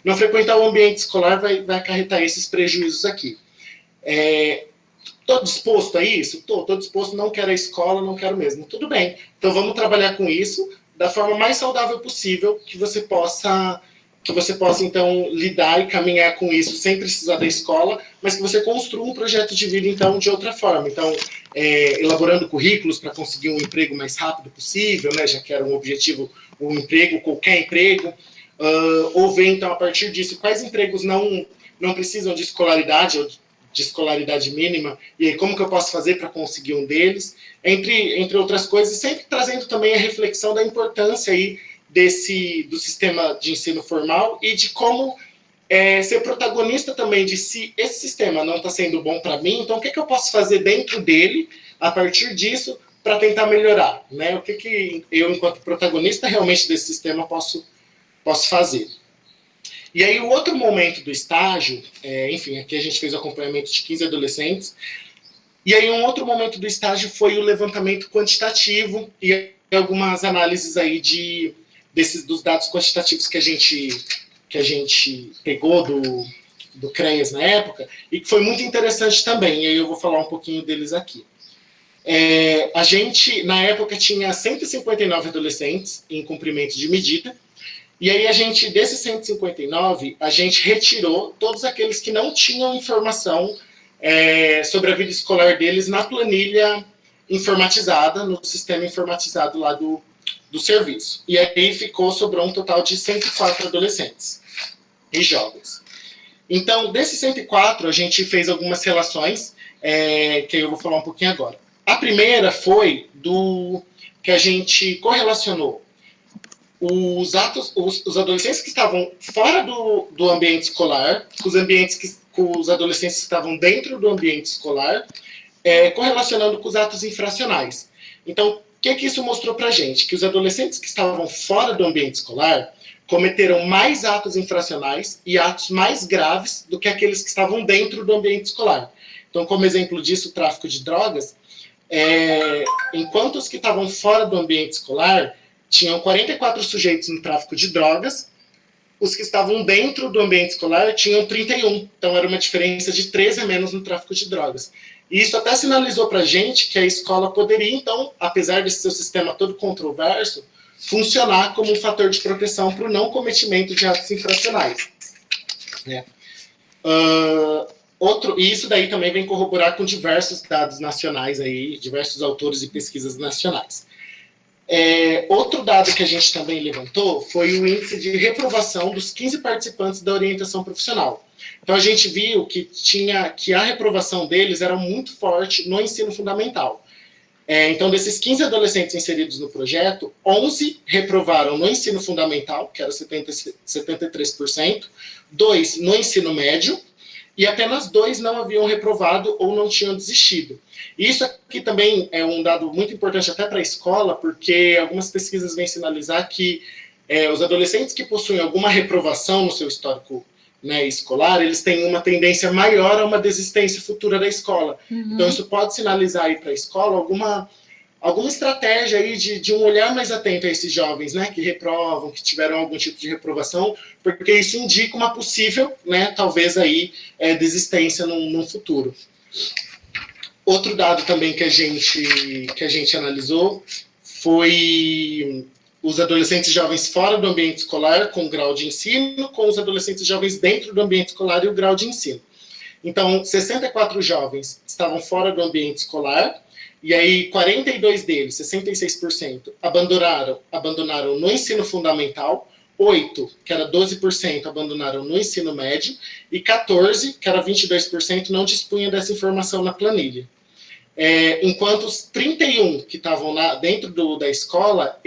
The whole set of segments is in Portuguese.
não frequentar o ambiente escolar vai acarretar esses prejuízos aqui. Estou disposto a isso? Estou disposto, não quero a escola, não quero mesmo. Tudo bem, então vamos trabalhar com isso da forma mais saudável possível que você possa então, lidar e caminhar com isso sem precisar da escola, mas que você construa um projeto de vida, então, de outra forma. Então, elaborando currículos para conseguir um emprego mais rápido possível, né, já que era um objetivo, um emprego, qualquer emprego, ou ver, então, a partir disso, quais empregos não precisam de escolaridade, ou de escolaridade mínima, e aí como que eu posso fazer para conseguir um deles, entre outras coisas, sempre trazendo também a reflexão da importância aí do sistema de ensino formal e de como ser protagonista também de se esse sistema não está sendo bom para mim, então o que eu posso fazer dentro dele, a partir disso, para tentar melhorar, né? O que eu, enquanto protagonista, realmente desse sistema posso fazer. E aí, o outro momento do estágio, enfim, aqui a gente fez o acompanhamento de 15 adolescentes, e aí um outro momento do estágio foi o levantamento quantitativo e algumas análises aí dos dados quantitativos que a gente pegou do CREAS na época, e que foi muito interessante também, e aí eu vou falar um pouquinho deles aqui. A gente, na época, tinha 159 adolescentes em cumprimento de medida, e aí desses 159, a gente retirou todos aqueles que não tinham informação sobre a vida escolar deles na planilha informatizada, no sistema informatizado lá do serviço. E aí sobrou um total de 104 adolescentes e jovens. Então, desses 104, a gente fez algumas relações, que eu vou falar um pouquinho agora. A primeira foi que a gente correlacionou os adolescentes que estavam fora do ambiente escolar, com os adolescentes que estavam dentro do ambiente escolar, correlacionando com os atos infracionais. Então, o que isso mostrou para a gente? Que os adolescentes que estavam fora do ambiente escolar cometeram mais atos infracionais e atos mais graves do que aqueles que estavam dentro do ambiente escolar. Então, como exemplo disso, o tráfico de drogas, enquanto os que estavam fora do ambiente escolar tinham 44 sujeitos no tráfico de drogas, os que estavam dentro do ambiente escolar tinham 31. Então, era uma diferença de 13 a menos no tráfico de drogas. E isso até sinalizou para a gente que a escola poderia, então, apesar desse seu sistema todo controverso, funcionar como um fator de proteção para o não cometimento de atos infracionais. E isso daí também vem corroborar com diversos dados nacionais, aí, diversos autores e pesquisas nacionais. Outro dado que a gente também levantou foi o índice de reprovação dos 15 participantes da orientação profissional. Então, a gente viu que a reprovação deles era muito forte no ensino fundamental. Então, desses 15 adolescentes inseridos no projeto, 11 reprovaram no ensino fundamental, que era 73%, 2 no ensino médio, e apenas 2 não haviam reprovado ou não tinham desistido. Isso aqui também é um dado muito importante até para a escola, porque algumas pesquisas vêm sinalizar que os adolescentes que possuem alguma reprovação no seu histórico, né, escolar, eles têm uma tendência maior a uma desistência futura da escola. Uhum. Então, isso pode sinalizar aí para a escola alguma estratégia aí de um olhar mais atento a esses jovens, né, que reprovam, que tiveram algum tipo de reprovação, porque isso indica uma possível, né, talvez aí, desistência num futuro. Outro dado também que a gente analisou foi os adolescentes jovens fora do ambiente escolar com grau de ensino, com os adolescentes jovens dentro do ambiente escolar e o grau de ensino. Então, 64 jovens estavam fora do ambiente escolar, e aí 42 deles, 66%, abandonaram no ensino fundamental, 8, que era 12%, abandonaram no ensino médio, e 14, que era 22%, não dispunham dessa informação na planilha. Enquanto os 31 que estavam dentro da escola,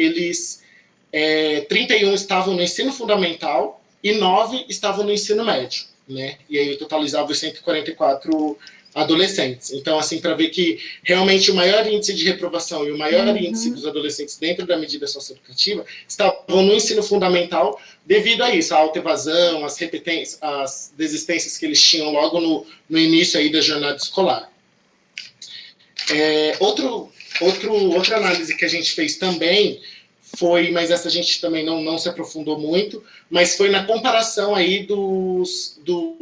31 estavam no ensino fundamental e 9 estavam no ensino médio, né? E aí eu totalizava os 144 adolescentes. Então, assim, para ver que realmente o maior índice de reprovação e o maior índice dos adolescentes dentro da medida socioeducativa estavam no ensino fundamental devido a isso, a autoevasão, as desistências que eles tinham logo no início aí da jornada escolar. Outra análise que a gente fez também foi, mas essa a gente também não se aprofundou muito, mas foi na comparação aí do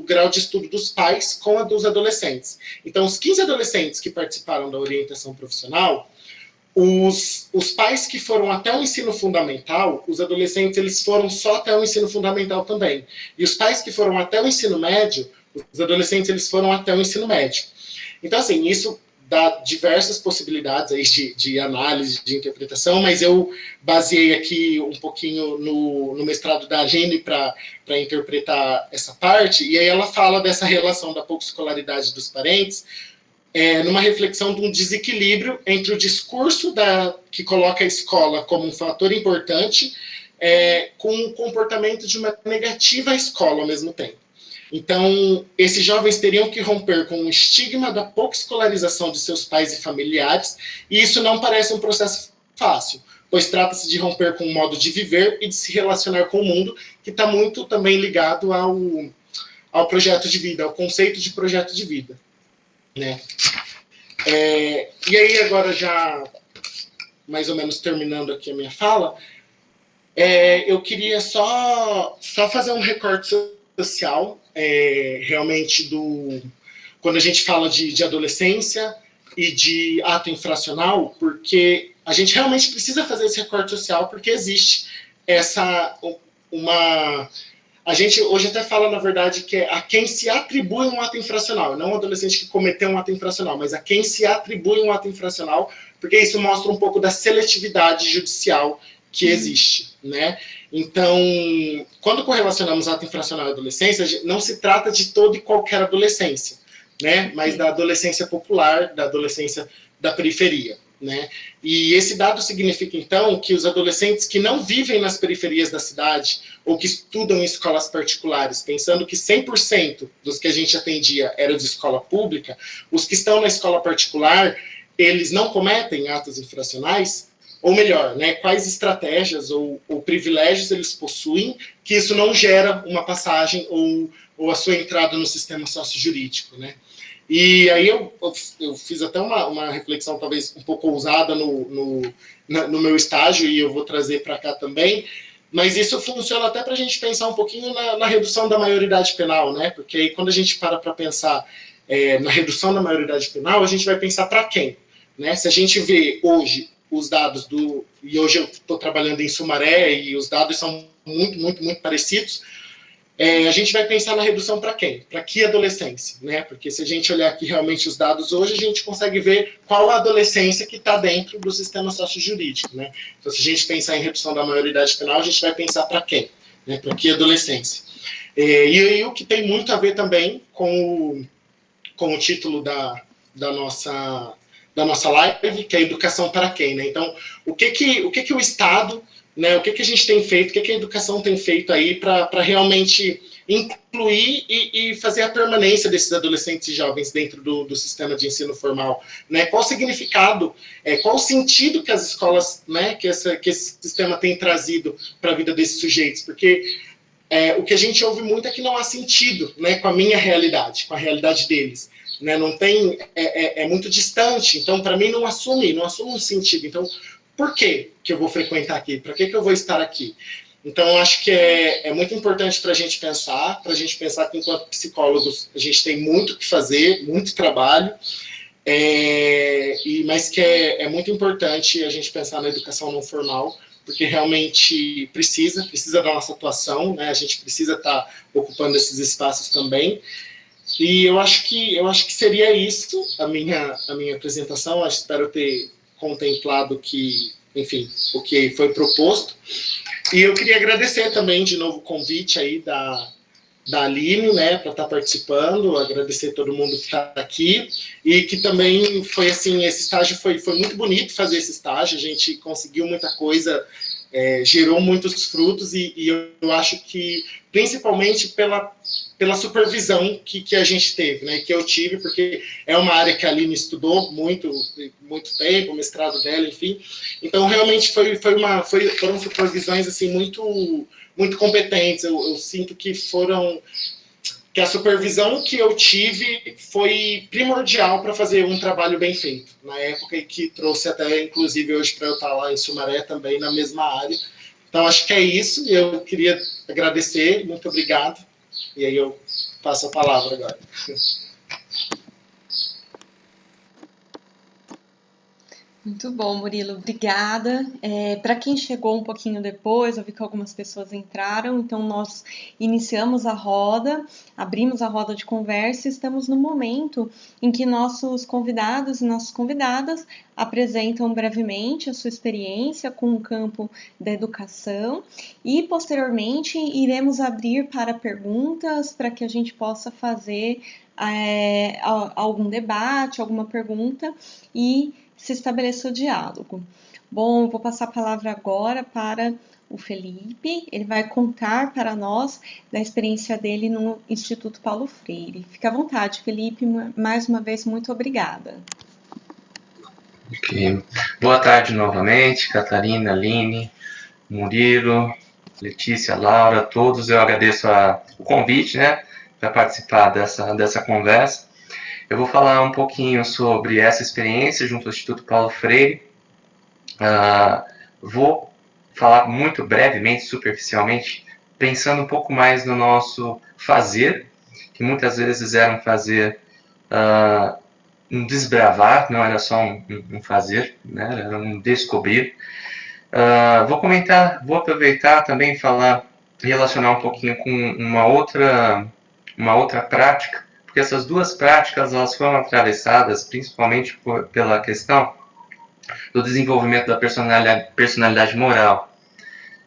grau de estudo dos pais com a dos adolescentes. Então, os 15 adolescentes que participaram da orientação profissional, os pais que foram até o ensino fundamental, os adolescentes eles foram só até o ensino fundamental também. E os pais que foram até o ensino médio, os adolescentes eles foram até o ensino médio. Então, assim, isso dá diversas possibilidades aí de análise, de interpretação, mas eu baseei aqui um pouquinho no mestrado da Aline para interpretar essa parte, e aí ela fala dessa relação da pouca escolaridade dos parentes, numa reflexão de um desequilíbrio entre o discurso que coloca a escola como um fator importante, com o comportamento de uma negativa à escola ao mesmo tempo. Então, esses jovens teriam que romper com o estigma da pouca escolarização de seus pais e familiares, e isso não parece um processo fácil, pois trata-se de romper com o modo de viver e de se relacionar com o mundo, que está muito também ligado ao projeto de vida, ao conceito de projeto de vida. Né? E aí, agora já mais ou menos terminando aqui a minha fala, eu queria só fazer um recorte social, realmente quando a gente fala de adolescência e de ato infracional, porque a gente realmente precisa fazer esse recorte social, porque existe a gente hoje até fala, na verdade, que é a quem se atribui um ato infracional, não o adolescente que cometeu um ato infracional, mas a quem se atribui um ato infracional, porque isso mostra um pouco da seletividade judicial que existe, né? Então, quando correlacionamos ato infracional e adolescência, não se trata de toda e qualquer adolescência, né? Mas da adolescência popular, da adolescência da periferia, né? E esse dado significa, então, que os adolescentes que não vivem nas periferias da cidade ou que estudam em escolas particulares, pensando que 100% dos que a gente atendia eram de escola pública, os que estão na escola particular, eles não cometem atos infracionais, ou melhor, né, quais estratégias ou privilégios eles possuem que isso não gera uma passagem ou a sua entrada no sistema sócio-jurídico, né? E aí eu fiz até uma reflexão talvez um pouco ousada no meu estágio, e eu vou trazer para cá também, mas isso funciona até para a gente pensar um pouquinho na redução da maioridade penal, né? Porque aí quando a gente para pensar na redução da maioridade penal, a gente vai pensar para quem? Né? Se a gente vê hoje os dados e hoje eu estou trabalhando em Sumaré e os dados são muito, muito, muito parecidos, a gente vai pensar na redução para quem? Para que adolescência? Né? Porque se a gente olhar aqui realmente os dados hoje, a gente consegue ver qual a adolescência que está dentro do sistema sócio-jurídico. Né? Então, se a gente pensar em redução da maioridade penal, a gente vai pensar para quem? Né? Para que adolescência? E aí o que tem muito a ver também com o título da nossa live, que é educação para quem, né? Então, o que o Estado, né, o que a gente tem feito, o que a educação tem feito aí para realmente incluir e fazer a permanência desses adolescentes e jovens dentro do sistema de ensino formal, né? Qual o significado, qual o sentido que as escolas, né, que esse sistema tem trazido para a vida desses sujeitos? Porque o que a gente ouve muito é que não há sentido, né, com a minha realidade, com a realidade deles. Né, não tem, é muito distante, então para mim não assume um sentido. Então, por que eu vou frequentar aqui? Para que eu vou estar aqui? Então, eu acho que é muito importante para a gente pensar que enquanto psicólogos a gente tem muito o que fazer, muito trabalho, mas que é muito importante a gente pensar na educação não formal, porque realmente precisa da nossa atuação, né? A gente precisa estar ocupando esses espaços também. E eu acho que seria isso a minha apresentação. Eu espero ter contemplado o que foi proposto. E eu queria agradecer também de novo o convite aí da Aline, né, para estar participando, agradecer todo mundo que está aqui, e que também foi assim, esse estágio foi muito bonito fazer esse estágio, a gente conseguiu muita coisa, gerou muitos frutos, e eu acho que principalmente pela supervisão que a gente teve, né, que eu tive, porque é uma área que a Aline estudou muito tempo, o mestrado dela, enfim. Então, realmente foram supervisões assim muito competentes. Eu sinto que que a supervisão que eu tive foi primordial para fazer um trabalho bem feito. Na época e que trouxe até, inclusive, hoje para eu estar lá em Sumaré também, na mesma área. Então, acho que é isso. Eu queria agradecer, muito obrigado. E aí eu passo a palavra agora. Muito bom, Murilo, obrigada. Para quem chegou um pouquinho depois, eu vi que algumas pessoas entraram, então nós iniciamos a roda, abrimos a roda de conversa e estamos no momento em que nossos convidados e nossas convidadas apresentam brevemente a sua experiência com o campo da educação e, posteriormente, iremos abrir para perguntas para que a gente possa fazer algum debate, alguma pergunta e se estabeleça o diálogo. Bom, eu vou passar a palavra agora para o Felipe. Ele vai contar para nós da experiência dele no Instituto Paulo Freire. Fique à vontade, Felipe. Mais uma vez, muito obrigada. Okay. Boa tarde novamente, Catarina, Aline, Murilo, Letícia, Laura, todos. Eu agradeço o convite, né, para participar dessa conversa. Eu vou falar um pouquinho sobre essa experiência junto ao Instituto Paulo Freire. Vou falar muito brevemente, superficialmente, pensando um pouco mais no nosso fazer, que muitas vezes era um fazer, um desbravar, não era só um fazer, né, era um descobrir. Vou aproveitar também e relacionar um pouquinho com uma outra prática, porque essas duas práticas elas foram atravessadas principalmente pela questão do desenvolvimento da personalidade moral,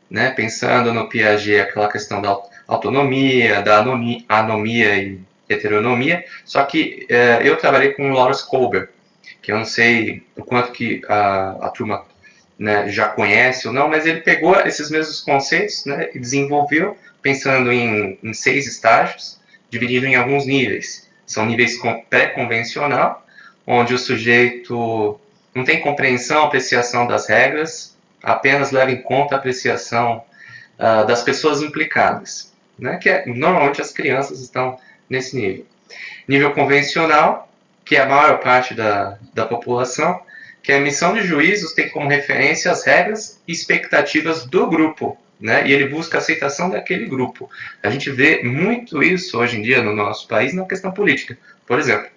né? Pensando no Piaget, aquela questão da autonomia, da anomia e heteronomia, só que eu trabalhei com o Lawrence Kohlberg, que eu não sei o quanto que a turma, né, já conhece ou não, mas ele pegou esses mesmos conceitos, né, e desenvolveu pensando em 6 estágios, dividido em alguns níveis. São níveis pré-convencional, onde o sujeito não tem compreensão, apreciação das regras, apenas leva em conta a apreciação das pessoas implicadas, né? Que normalmente as crianças estão nesse nível. Nível convencional, que é a maior parte da população, que a emissão de juízos tem como referência as regras e expectativas do grupo, né? E ele busca a aceitação daquele grupo. A gente vê muito isso hoje em dia no nosso país na questão política, por exemplo.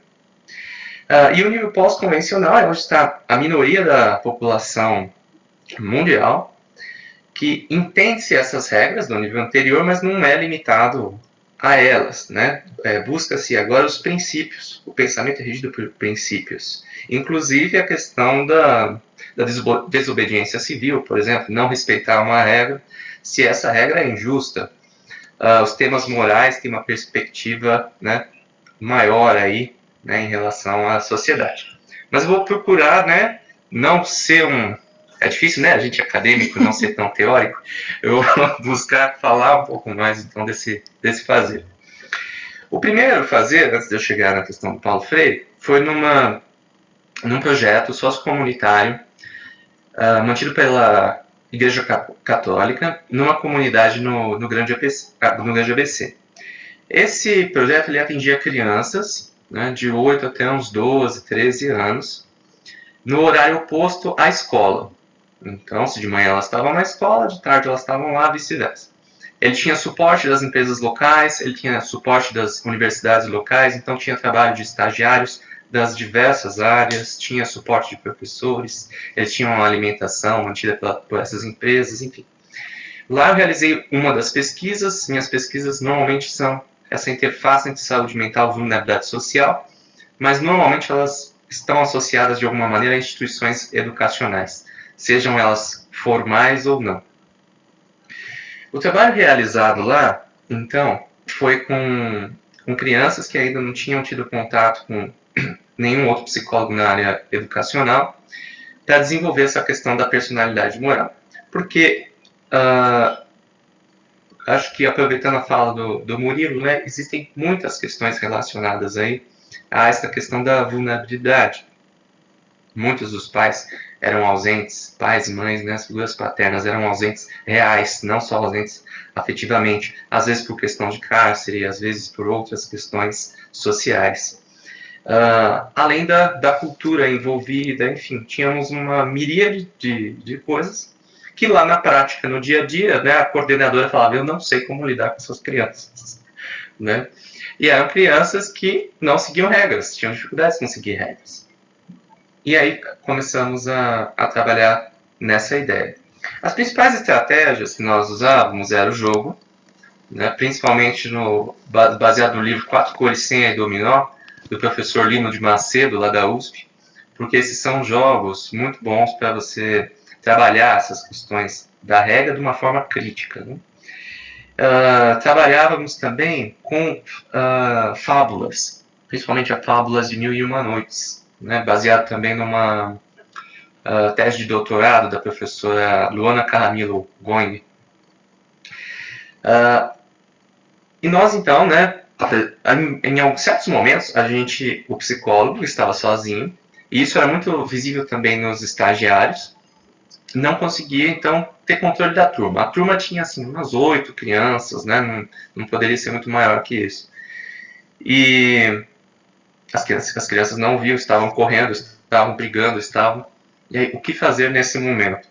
E o nível pós-convencional é onde está a minoria da população mundial, que entende-se essas regras do nível anterior, mas não é limitado a elas, né? Busca-se agora os princípios, o pensamento é regido por princípios, inclusive a questão da desobediência civil, por exemplo, não respeitar uma regra, se essa regra é injusta. Os temas morais têm uma perspectiva, né, maior aí, né, em relação à sociedade. Mas eu vou procurar, né, não ser é difícil, né, a gente acadêmico não ser tão teórico, eu vou buscar falar um pouco mais, então, desse fazer. O primeiro fazer, antes de eu chegar na questão do Paulo Freire, foi num projeto sociocomunitário mantido pela Igreja Católica, numa comunidade no Grande ABC. Esse projeto ele atendia crianças, né, de 8 até uns 12, 13 anos, no horário oposto à escola. Então, se de manhã elas estavam na escola, de tarde elas estavam lá, vice-versa. Ele tinha suporte das empresas locais, ele tinha suporte das universidades locais, então tinha trabalho de estagiários das diversas áreas, tinha suporte de professores, eles tinham uma alimentação mantida por essas empresas, enfim. Lá eu realizei uma das pesquisas, minhas pesquisas normalmente são essa interface entre saúde mental e vulnerabilidade social, mas normalmente elas estão associadas de alguma maneira a instituições educacionais, sejam elas formais ou não. O trabalho realizado lá, então, foi com crianças que ainda não tinham tido contato com nenhum outro psicólogo na área educacional, para desenvolver essa questão da personalidade moral. Porque, acho que aproveitando a fala do Murilo, né, existem muitas questões relacionadas aí a essa questão da vulnerabilidade. Muitos dos pais eram ausentes, pais e mães, né, as figuras paternas eram ausentes reais, não só ausentes afetivamente, às vezes por questão de cárcere, às vezes por outras questões sociais. Além da cultura envolvida, enfim, tínhamos uma miríade de coisas que lá na prática, no dia a dia, né, a coordenadora falava, eu não sei como lidar com essas crianças, né? E eram crianças que não seguiam regras, tinham dificuldades em seguir regras. E aí começamos a trabalhar nessa ideia. As principais estratégias que nós usávamos era o jogo, né, principalmente baseado no livro Quatro Cores, Senha e Dominó, do professor Lino de Macedo, lá da USP, porque esses são jogos muito bons para você trabalhar essas questões da regra de uma forma crítica, né? Trabalhávamos também com fábulas, principalmente as fábulas de Mil e Uma Noites, né, baseado também numa tese de doutorado da professora Luana Carramilo Going. E nós, então, né, em certos momentos, o psicólogo estava sozinho, e isso era muito visível também nos estagiários, não conseguia, então, ter controle da turma. A turma tinha, assim, umas 8 crianças, né, não poderia ser muito maior que isso. E as crianças não viam, estavam correndo, estavam brigando, E aí, o que fazer nesse momento?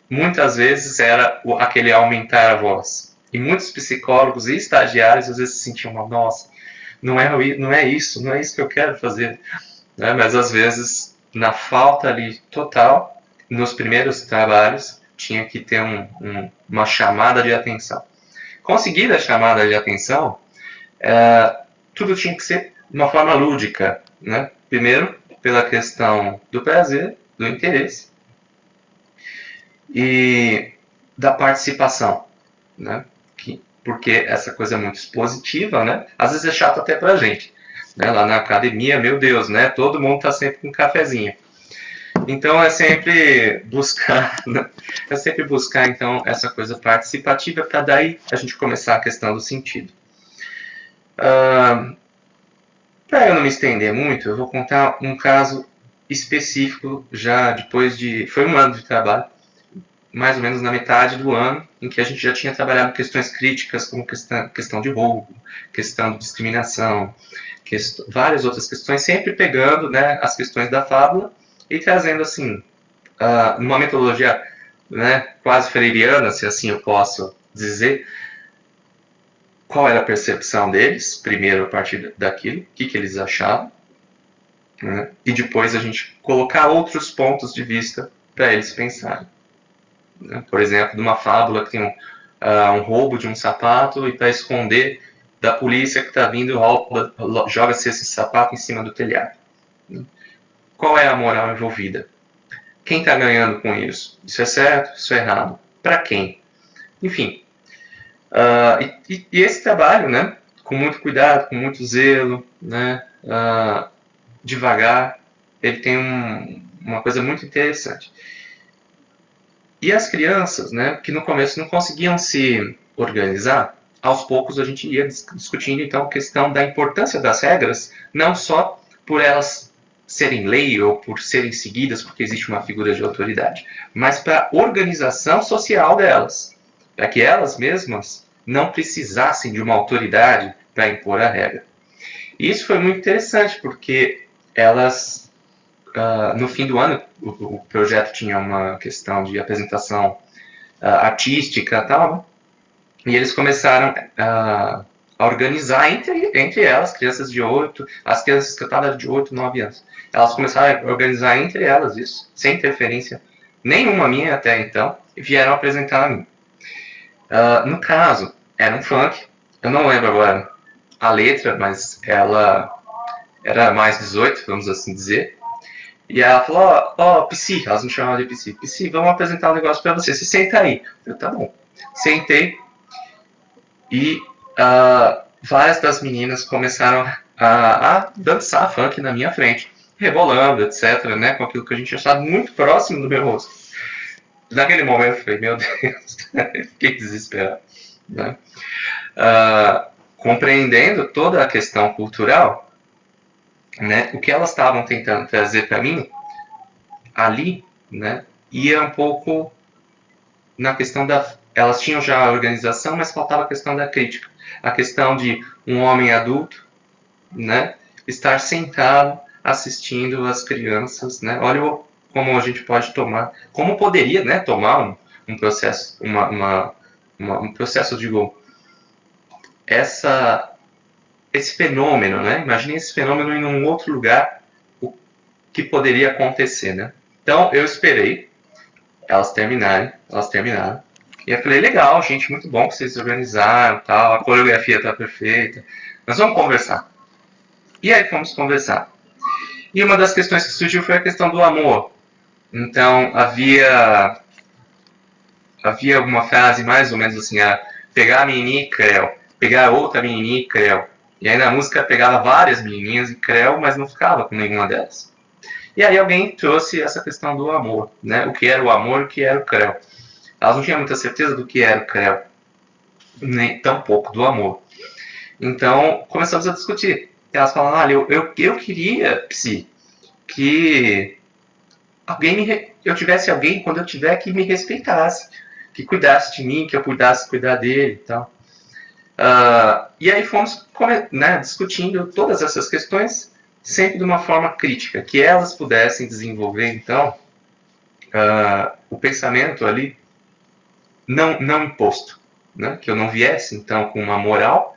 Muitas vezes era aquele aumentar a voz. E muitos psicólogos e estagiários às vezes se sentiam mal, nossa, não é isso que eu quero fazer. Né? Mas às vezes, na falta ali total, nos primeiros trabalhos, tinha que ter uma chamada de atenção. Conseguir a chamada de atenção, tudo tinha que ser de uma forma lúdica. Né? Primeiro, pela questão do prazer, do interesse, e da participação, né? Porque essa coisa é muito expositiva, né? Às vezes é chato até pra gente, né? Lá na academia, meu Deus, né? Todo mundo tá sempre com um cafezinho. Então é sempre buscar, né? Então essa coisa participativa para daí a gente começar a questão do sentido. Para eu não me estender muito, eu vou contar um caso específico já depois foi um ano de trabalho, mais ou menos na metade do ano, em que a gente já tinha trabalhado questões críticas, como questão de roubo, questão de discriminação, várias outras questões, sempre pegando, né, as questões da fábula e trazendo, assim, numa metodologia, né, quase freiriana, se assim eu posso dizer, qual era a percepção deles, primeiro a partir daquilo, o que eles achavam, né, e depois a gente colocar outros pontos de vista para eles pensarem. Por exemplo, de uma fábula que tem um roubo de um sapato e para esconder da polícia que está vindo, joga-se esse sapato em cima do telhado. Qual é a moral envolvida? Quem está ganhando com isso? Isso é certo? Isso é errado? Para quem? Enfim. E esse trabalho, né, com muito cuidado, com muito zelo, né, devagar, ele tem uma coisa muito interessante. E as crianças, né, que no começo não conseguiam se organizar, aos poucos a gente ia discutindo então a questão da importância das regras, não só por elas serem lei ou por serem seguidas porque existe uma figura de autoridade, mas para a organização social delas, para que elas mesmas não precisassem de uma autoridade para impor a regra. E isso foi muito interessante porque elas no fim do ano, o projeto tinha uma questão de apresentação artística e tal, né? E eles começaram a organizar entre elas, crianças de 8, as crianças que estavam de 8, 9 anos. Elas começaram a organizar entre elas isso, sem interferência nenhuma minha até então, e vieram apresentar a mim. No caso, era um funk, eu não lembro agora a letra, mas ela era mais 18, vamos assim dizer. E ela falou, Psy, elas me chamavam de Psy. Psy, vamos apresentar um negócio pra você. Se senta aí. Eu, tá bom. Sentei. E várias das meninas começaram a dançar funk na minha frente. Rebolando, etc, né? Com aquilo que a gente achava muito próximo do meu rosto. Naquele momento eu falei, meu Deus, fiquei desesperado. Né? Compreendendo toda a questão cultural, né, o que elas estavam tentando trazer para mim ali né, ia um pouco na questão da... Elas tinham já a organização, mas faltava a questão da crítica. A questão de um homem adulto, né, estar sentado assistindo as crianças, né? Olha como a gente pode tomar, como poderia, né, tomar um processo, um processo, digo, esse fenômeno, né? Imagine esse fenômeno em um outro lugar, o que poderia acontecer, né? Então, eu esperei elas terminaram. E eu falei, legal, gente, muito bom que vocês organizaram, tal, a coreografia tá perfeita, mas vamos conversar. E aí fomos conversar. E uma das questões que surgiu foi a questão do amor. Então, havia uma frase mais ou menos assim, pegar a menininha e creu, pegar outra menininha e creu. E aí na música pegava várias menininhas e creu, mas não ficava com nenhuma delas. E aí alguém trouxe essa questão do amor, né? O que era o amor e o que era o creu. Elas não tinham muita certeza do que era o creu, nem tampouco do amor. Então, começamos a discutir. Elas falaram, olha, eu queria, Psi, que eu tivesse alguém, quando eu tiver, que me respeitasse, que cuidasse de mim, que eu pudesse cuidar dele e tal. E aí fomos, né, discutindo todas essas questões, sempre de uma forma crítica, que elas pudessem desenvolver, então, o pensamento ali não imposto, né? Que eu não viesse, então, com uma moral,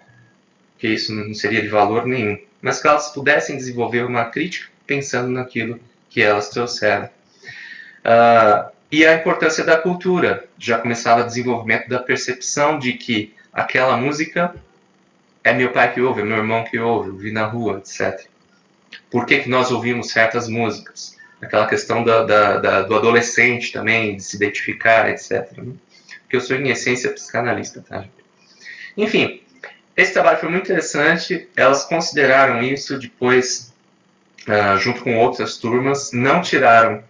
que isso não seria de valor nenhum, mas que elas pudessem desenvolver uma crítica pensando naquilo que elas trouxeram. E a importância da cultura. Já começava o desenvolvimento da percepção de que aquela música é meu pai que ouve, é meu irmão que ouve, eu vi na rua, etc. Por que nós ouvimos certas músicas? Aquela questão do adolescente também, de se identificar, etc. Porque eu sou, em essência, psicanalista, tá? Enfim, esse trabalho foi muito interessante. Elas consideraram isso depois, junto com outras turmas, não tiraram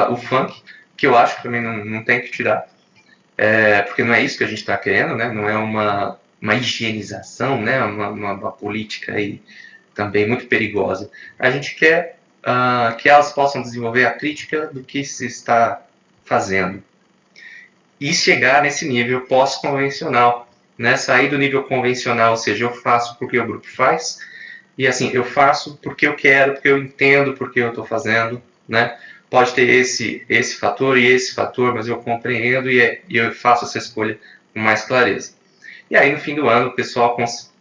o funk, que eu acho que também não tem que tirar, porque não é isso que a gente está querendo, né? Não é uma higienização, né? Uma política aí também muito perigosa. A gente quer que elas possam desenvolver a crítica do que se está fazendo e chegar nesse nível pós-convencional, né? Sair do nível convencional, ou seja, eu faço porque o grupo faz, e assim, eu faço porque eu quero, porque eu entendo porque eu estou fazendo, né? Pode ter esse fator e esse fator, mas eu compreendo e eu faço essa escolha com mais clareza. E aí, no fim do ano, o pessoal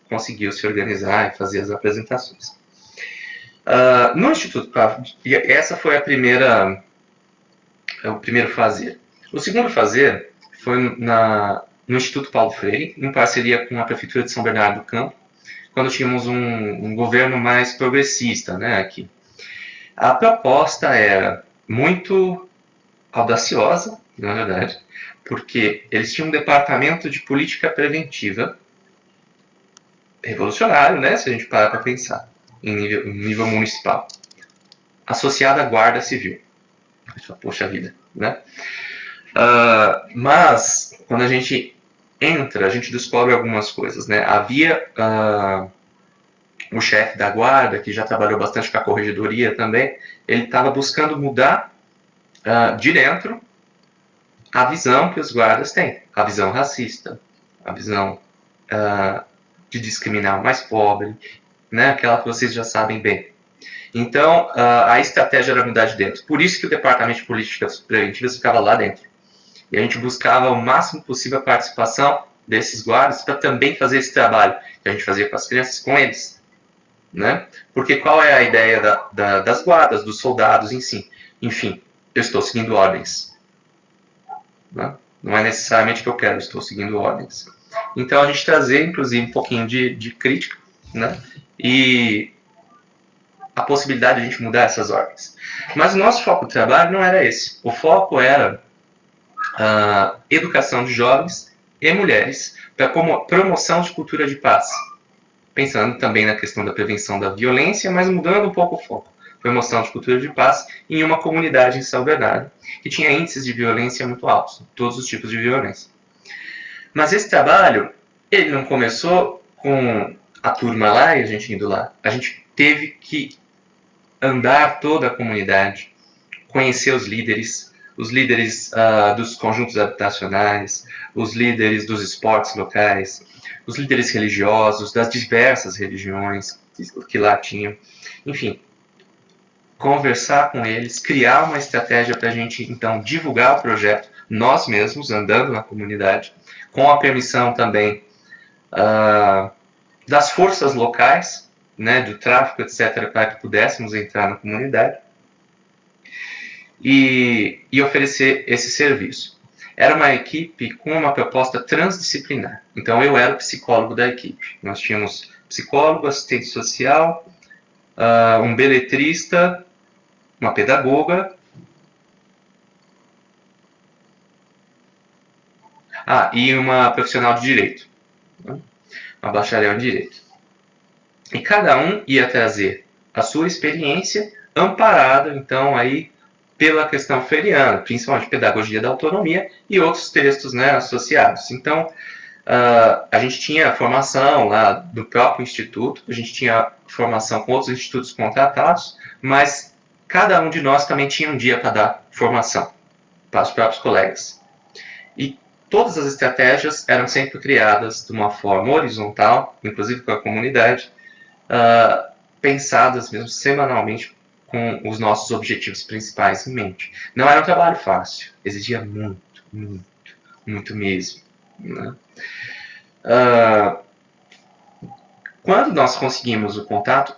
conseguiu se organizar e fazer as apresentações. No Instituto Pavo, essa foi o primeiro fazer. O segundo fazer foi no Instituto Paulo Freire, em parceria com a Prefeitura de São Bernardo do Campo, quando tínhamos um governo mais progressista, né, aqui. A proposta era muito audaciosa, na verdade, porque eles tinham um departamento de política preventiva revolucionário, né, se a gente parar para pensar, em nível municipal, associado à Guarda Civil. Poxa vida, né? Mas, quando a gente entra, a gente descobre algumas coisas, né? Havia o chefe da guarda, que já trabalhou bastante com a corregedoria também, ele estava buscando mudar de dentro a visão que os guardas têm, a visão racista, a visão de discriminar o mais pobre, né? Aquela que vocês já sabem bem. Então, a estratégia era mudar de dentro. Por isso que o Departamento de Políticas Preventivas ficava lá dentro. E a gente buscava o máximo possível a participação desses guardas para também fazer esse trabalho que a gente fazia com as crianças, com eles. Né? Porque qual é a ideia das guardas, dos soldados em si? Enfim, eu estou seguindo ordens. Né? Não é necessariamente que eu quero, eu estou seguindo ordens. Então, a gente trazer, inclusive, um pouquinho de crítica, né? E a possibilidade de a gente mudar essas ordens. Mas o nosso foco de trabalho não era esse. O foco era a educação de jovens e mulheres para promoção de cultura de paz. Pensando também na questão da prevenção da violência, mas mudando um pouco o foco. Promoção de cultura de paz em uma comunidade em São Bernardo, que tinha índices de violência muito altos, todos os tipos de violência. Mas esse trabalho, ele não começou com a turma lá e a gente indo lá. A gente teve que andar toda a comunidade, conhecer os líderes, os líderes dos conjuntos habitacionais, os líderes dos esportes locais, os líderes religiosos, das diversas religiões que lá tinham. Enfim, conversar com eles, criar uma estratégia para a gente, então, divulgar o projeto, nós mesmos, andando na comunidade, com a permissão também das forças locais, né, do tráfico, etc., para que pudéssemos entrar na comunidade e oferecer esse serviço. Era uma equipe com uma proposta transdisciplinar. Então, eu era o psicólogo da equipe. Nós tínhamos psicólogo, assistente social, um beletrista, uma pedagoga, e uma profissional de direito, né? Uma bacharel em direito. E cada um ia trazer a sua experiência amparada, então, aí pela questão freiriana, principalmente pedagogia da autonomia e outros textos, né, associados. Então, a gente tinha formação lá do próprio instituto, a gente tinha formação com outros institutos contratados, mas cada um de nós também tinha um dia para dar formação para os próprios colegas. E todas as estratégias eram sempre criadas de uma forma horizontal, inclusive com a comunidade, pensadas mesmo semanalmente com os nossos objetivos principais em mente. Não era um trabalho fácil, exigia muito, muito, muito mesmo, né? Quando nós conseguimos o contato,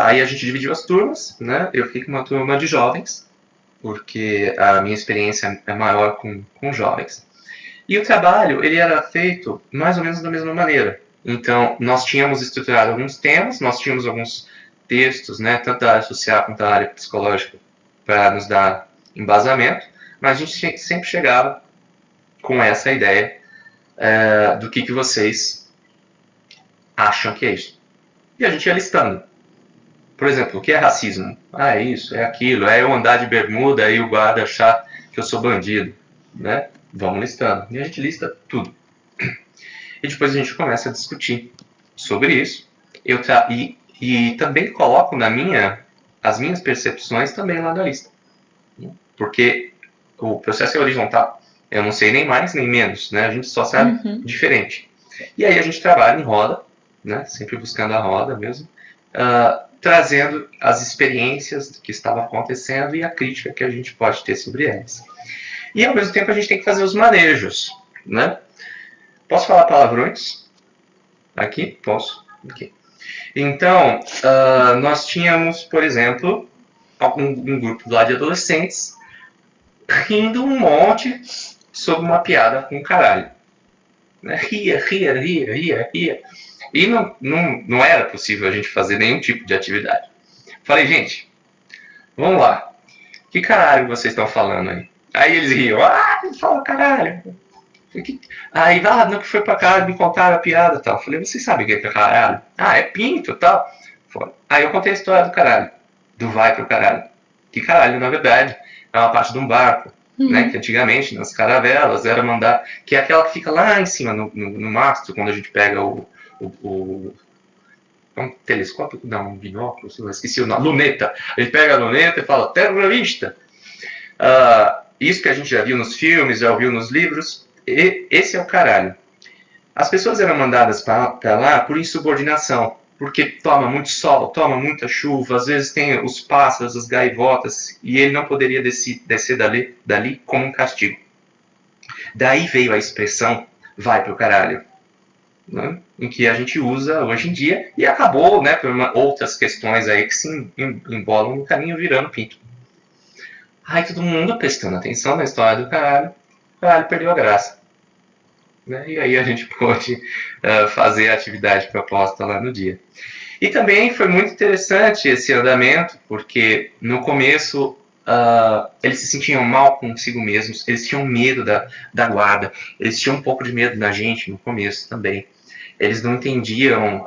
aí a gente dividiu as turmas, né? Eu fiquei com uma turma de jovens, porque a minha experiência é maior com jovens. E o trabalho, ele era feito mais ou menos da mesma maneira. Então, nós tínhamos estruturado alguns temas, nós tínhamos alguns textos, né, tanto da área social quanto da área psicológica, para nos dar embasamento, mas a gente sempre chegava com essa ideia do que vocês acham que é isso. E a gente ia listando. Por exemplo, o que é racismo? É isso, é aquilo, é eu andar de bermuda e o guarda achar que eu sou bandido, né? Vamos listando. E a gente lista tudo. E depois a gente começa a discutir sobre isso. E também coloco as minhas percepções também lá na lista. Porque o processo é horizontal. Eu não sei nem mais nem menos, né? A gente só sabe diferente. E aí a gente trabalha em roda, né? Sempre buscando a roda mesmo, trazendo as experiências que estavam acontecendo e a crítica que a gente pode ter sobre elas. E ao mesmo tempo a gente tem que fazer os manejos, né? Posso falar palavrões? Aqui? Posso. Okay. Então, nós tínhamos, por exemplo, um grupo lá de adolescentes rindo um monte sobre uma piada com caralho. Né? Ria. E não era possível a gente fazer nenhum tipo de atividade. Falei, gente, vamos lá. Que caralho vocês estão falando aí? Aí eles riam. Fala caralho. Aí, não, que foi pra caralho, me contaram a piada e tal. Falei, vocês sabem o que é caralho? É pinto e tal. Aí eu contei a história do caralho. Do vai pro caralho. Que caralho, na verdade, é uma parte de um barco. Né, que antigamente, nas caravelas, era mandar... Que é aquela que fica lá em cima, no mastro, quando a gente pega um telescópio, não, um binóculo, esqueci o nome, luneta. A gente pega a luneta e fala, terrorista. Isso que a gente já viu nos filmes, já ouviu nos livros, esse é o caralho. As pessoas eram mandadas para lá por insubordinação, porque toma muito sol, toma muita chuva, às vezes tem os pássaros, as gaivotas, e ele não poderia descer dali como um castigo. Daí veio a expressão, vai pro caralho, né? Em que a gente usa hoje em dia, e acabou, né, por outras questões aí que se embolam no caminho virando pinto. Aí todo mundo prestando atenção na história do caralho, o caralho perdeu a graça. Né? E aí a gente pôde fazer a atividade proposta lá no dia. E também foi muito interessante esse andamento, porque no começo eles se sentiam mal consigo mesmos, eles tinham medo da guarda, eles tinham um pouco de medo da gente no começo também. Eles não entendiam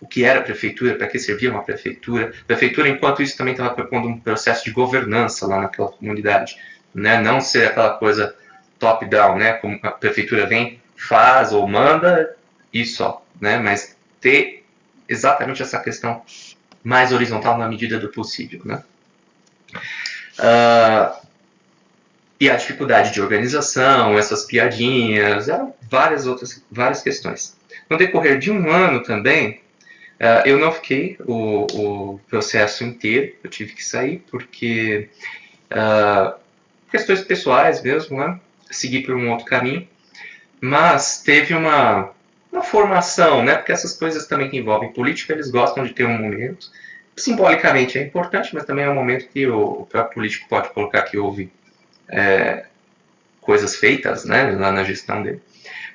o que era a prefeitura, para que servia uma prefeitura. A prefeitura, enquanto isso, também estava propondo um processo de governança lá naquela comunidade, né? Não ser aquela coisa top-down, né? Como a prefeitura vem, faz ou manda e só, né? Mas ter exatamente essa questão mais horizontal na medida do possível, né? E a dificuldade de organização, essas piadinhas, eram várias questões. No decorrer de um ano também, eu não fiquei o processo inteiro, eu tive que sair, porque questões pessoais mesmo, né? Segui por um outro caminho, mas teve uma formação, né? Porque essas coisas também que envolvem política, eles gostam de ter um momento. Simbolicamente é importante, mas também é um momento que o próprio político pode colocar que houve coisas feitas, né, lá na gestão dele.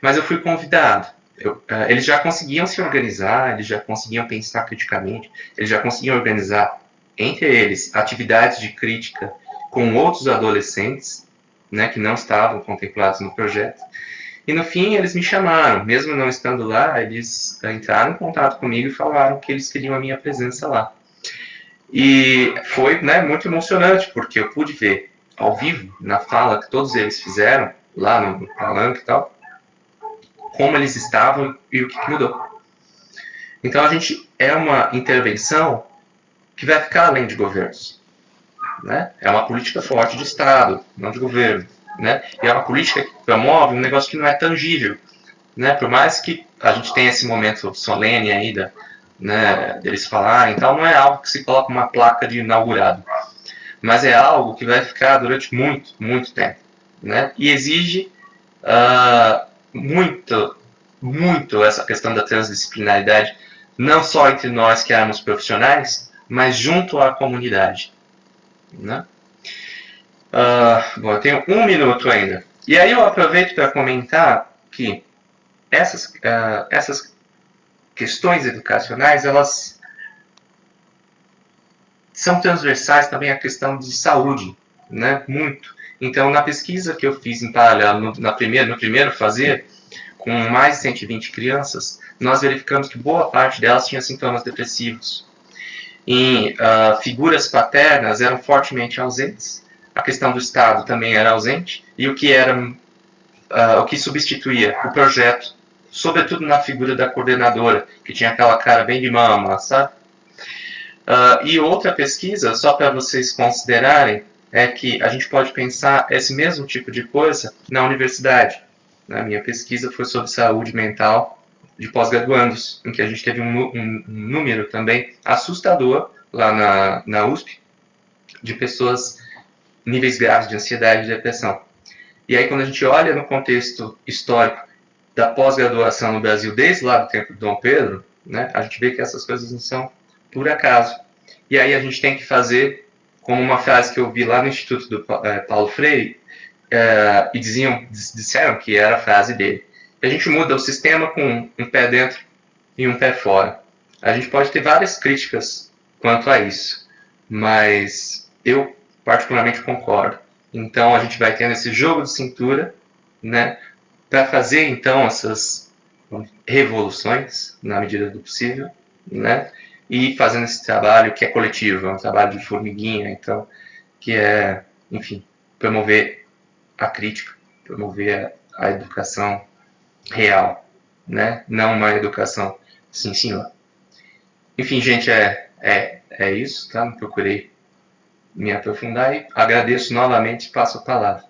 Mas eu fui convidado. Eles já conseguiam se organizar, eles já conseguiam pensar criticamente, eles já conseguiam organizar entre eles atividades de crítica com outros adolescentes, né, que não estavam contemplados no projeto. E no fim eles me chamaram, mesmo não estando lá, eles entraram em contato comigo e falaram que eles queriam a minha presença lá. E foi, né, muito emocionante, porque eu pude ver ao vivo, na fala que todos eles fizeram, lá no palanque e tal, como eles estavam e o que mudou. Então a gente é uma intervenção que vai ficar além de governos, né? É uma política forte de Estado, não de governo, né? E é uma política que promove um negócio que não é tangível, né? Por mais que a gente tenha esse momento solene aí né, deles falarem, então não é algo que se coloca uma placa de inaugurado, mas é algo que vai ficar durante muito, muito tempo, né? E exige muito essa questão da transdisciplinaridade, não só entre nós que éramos profissionais, mas junto à comunidade, né? Bom, eu tenho 1 minuto ainda. E aí eu aproveito para comentar que essas questões educacionais, elas são transversais também à questão de saúde, né? Muito. Então, na pesquisa que eu fiz em paralelo, no primeiro fazer, com mais de 120 crianças, nós verificamos que boa parte delas tinha sintomas depressivos. E figuras paternas eram fortemente ausentes, a questão do Estado também era ausente, e o que substituía o projeto, sobretudo na figura da coordenadora, que tinha aquela cara bem de mama, sabe? E outra pesquisa, só para vocês considerarem, é que a gente pode pensar esse mesmo tipo de coisa na universidade. A minha pesquisa foi sobre saúde mental de pós-graduandos, em que a gente teve um número também assustador lá na USP de pessoas níveis graves de ansiedade e depressão. E aí, quando a gente olha no contexto histórico da pós-graduação no Brasil, desde lá do tempo de Dom Pedro, né, a gente vê que essas coisas não são por acaso. E aí a gente tem que fazer, como uma frase que eu vi lá no Instituto do Paulo Freire, e disseram que era a frase dele. A gente muda o sistema com um pé dentro e um pé fora. A gente pode ter várias críticas quanto a isso, mas eu particularmente concordo. Então a gente vai tendo esse jogo de cintura, né, para fazer então essas revoluções na medida do possível, né, e fazendo esse trabalho que é coletivo, é um trabalho de formiguinha, então, que é, enfim, promover a crítica, promover a educação real, né, não uma educação sim senhor. Enfim, gente, é isso, tá? Não procurei me aprofundar e agradeço novamente e passo a palavra.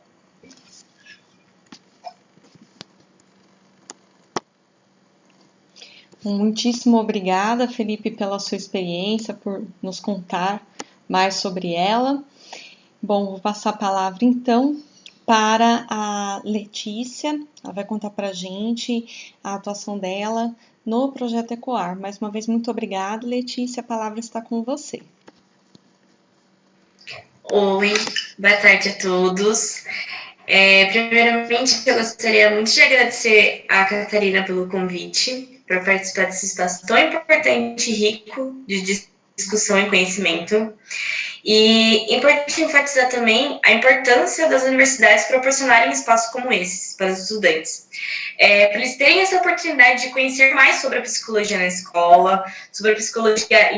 Muitíssimo obrigada, Felipe, pela sua experiência, por nos contar mais sobre ela. Bom, vou passar a palavra então para a Letícia. Ela vai contar para a gente a atuação dela no projeto Ecoar. Mais uma vez, muito obrigada, Letícia. A palavra está com você. Oi, boa tarde a todos. Primeiramente, eu gostaria muito de agradecer a Catarina pelo convite para participar desse espaço tão importante e rico de discussão e conhecimento. E é importante enfatizar também a importância das universidades proporcionarem espaços como esses para os estudantes. Para eles terem essa oportunidade de conhecer mais sobre a psicologia na escola, sobre a psicologia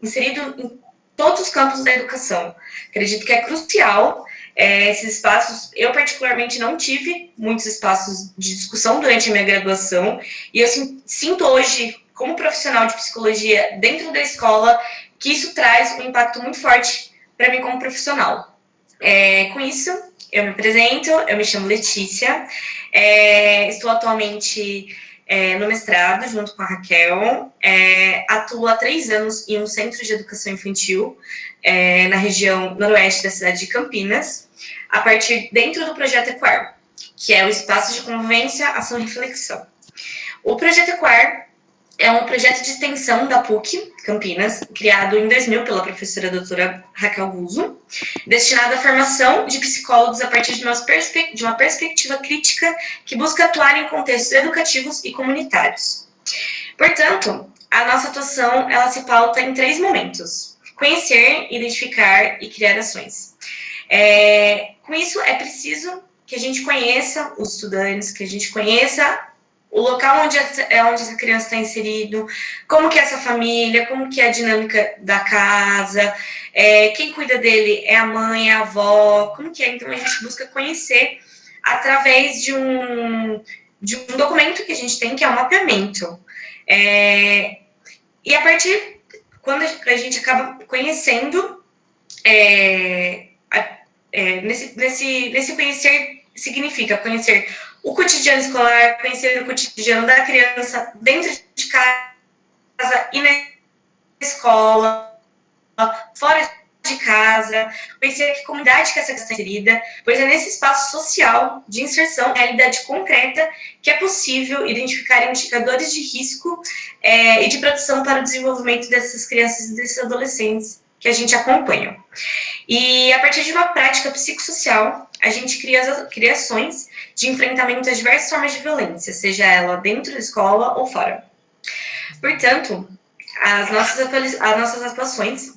inserido em todos os campos da educação. Acredito que é crucial esses espaços. Eu, particularmente, não tive muitos espaços de discussão durante a minha graduação, e eu sinto hoje, como profissional de psicologia dentro da escola, que isso traz um impacto muito forte para mim como profissional. Com isso, eu me apresento, eu me chamo Letícia, estou atualmente no mestrado, junto com a Raquel, atuo há 3 anos em um centro de educação infantil, na região noroeste da cidade de Campinas, a partir dentro do projeto Equar, que é o Espaço de Convivência, Ação e Reflexão. O projeto Equar é um projeto de extensão da PUC Campinas, criado em 2000 pela professora doutora Raquel Guzzo, destinado à formação de psicólogos a partir de uma perspectiva crítica que busca atuar em contextos educativos e comunitários. Portanto, a nossa atuação ela se pauta em 3 momentos: conhecer, identificar e criar ações. Com isso, é preciso que a gente conheça os estudantes, que a gente conheça o local onde essa criança está inserido, como que é essa família, como que é a dinâmica da casa, quem cuida dele é a mãe, a avó, como que é. Então, a gente busca conhecer através de um documento que a gente tem, que é o mapeamento. E a partir, quando a gente acaba conhecendo, nesse conhecer, significa conhecer o cotidiano escolar, conhecer o cotidiano da criança dentro de casa e na escola, fora de casa, conhecer que comunidade que essa criança está inserida, pois é nesse espaço social de inserção, realidade concreta, que é possível identificar indicadores de risco e de proteção para o desenvolvimento dessas crianças e desses adolescentes que a gente acompanha. E a partir de uma prática psicossocial, a gente cria ações de enfrentamento às diversas formas de violência, seja ela dentro da escola ou fora. Portanto, as nossas atuações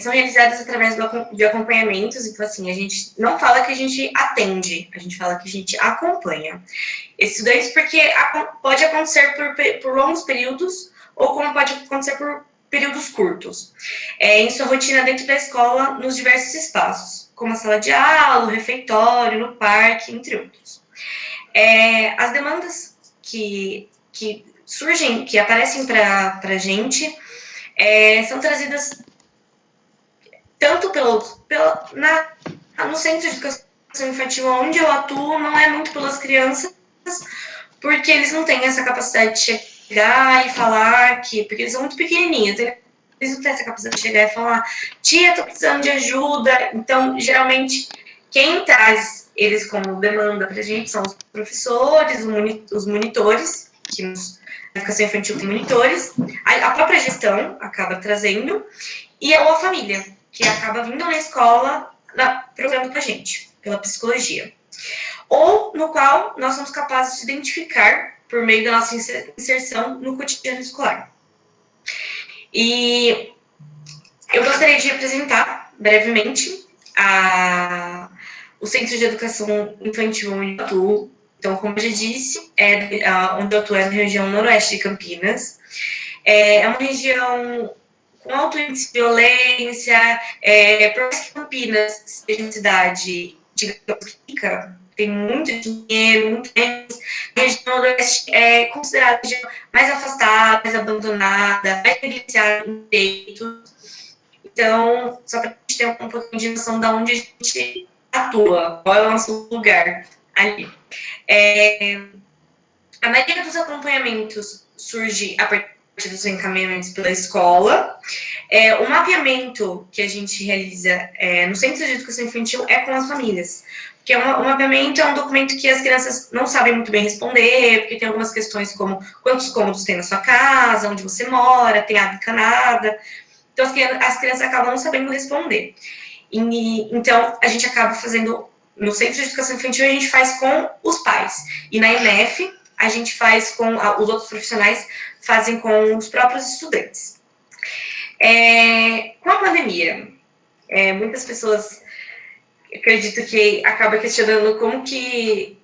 são realizadas através de acompanhamentos. Então, assim, a gente não fala que a gente atende, a gente fala que a gente acompanha estudantes, porque pode acontecer por longos períodos, ou como pode acontecer por períodos curtos, em sua rotina dentro da escola, nos diversos espaços, como a sala de aula, o refeitório, no parque, entre outros. As demandas que surgem, que aparecem para a gente, são trazidas tanto no centro de educação infantil onde eu atuo, não é muito pelas crianças, porque eles não têm essa capacidade de chegar e falar porque eles são muito pequenininhos, eles não têm essa capacidade de chegar e falar: tia, tô precisando de ajuda. Então, geralmente, quem traz eles como demanda pra gente são os professores, os monitores, que na educação infantil tem monitores, a própria gestão acaba trazendo, ou a família, que acaba vindo na escola procurando pra gente, pela psicologia. Ou no qual nós somos capazes de identificar por meio da nossa inserção no cotidiano escolar. E eu gostaria de apresentar brevemente o Centro de Educação Infantil onde eu atuo. Então, como eu já disse, onde eu atuo é na região noroeste de Campinas. É uma região com alto índice de violência, por mais que Campinas seja uma cidade, digamos, rica, tem muito dinheiro, muito tempo, a região noroeste é considerada a região mais afastada, mais abandonada, mais negligenciada em direitos. Então, só para a gente ter um pouquinho de noção de onde a gente atua, qual é o nosso lugar ali. A maioria dos acompanhamentos surge a partir dos encaminhamentos pela escola. O mapeamento que a gente realiza no Centro de Educação Infantil é com as famílias. Porque o mapeamento é um documento que as crianças não sabem muito bem responder, porque tem algumas questões como quantos cômodos tem na sua casa, onde você mora, tem água encanada. Então, as crianças acabam não sabendo responder. Então, a gente acaba fazendo, no Centro de Educação Infantil, a gente faz com os pais. E na ENEF, a gente faz com os outros profissionais, fazem com os próprios estudantes. Com a pandemia, muitas pessoas, acredito que acaba questionando como que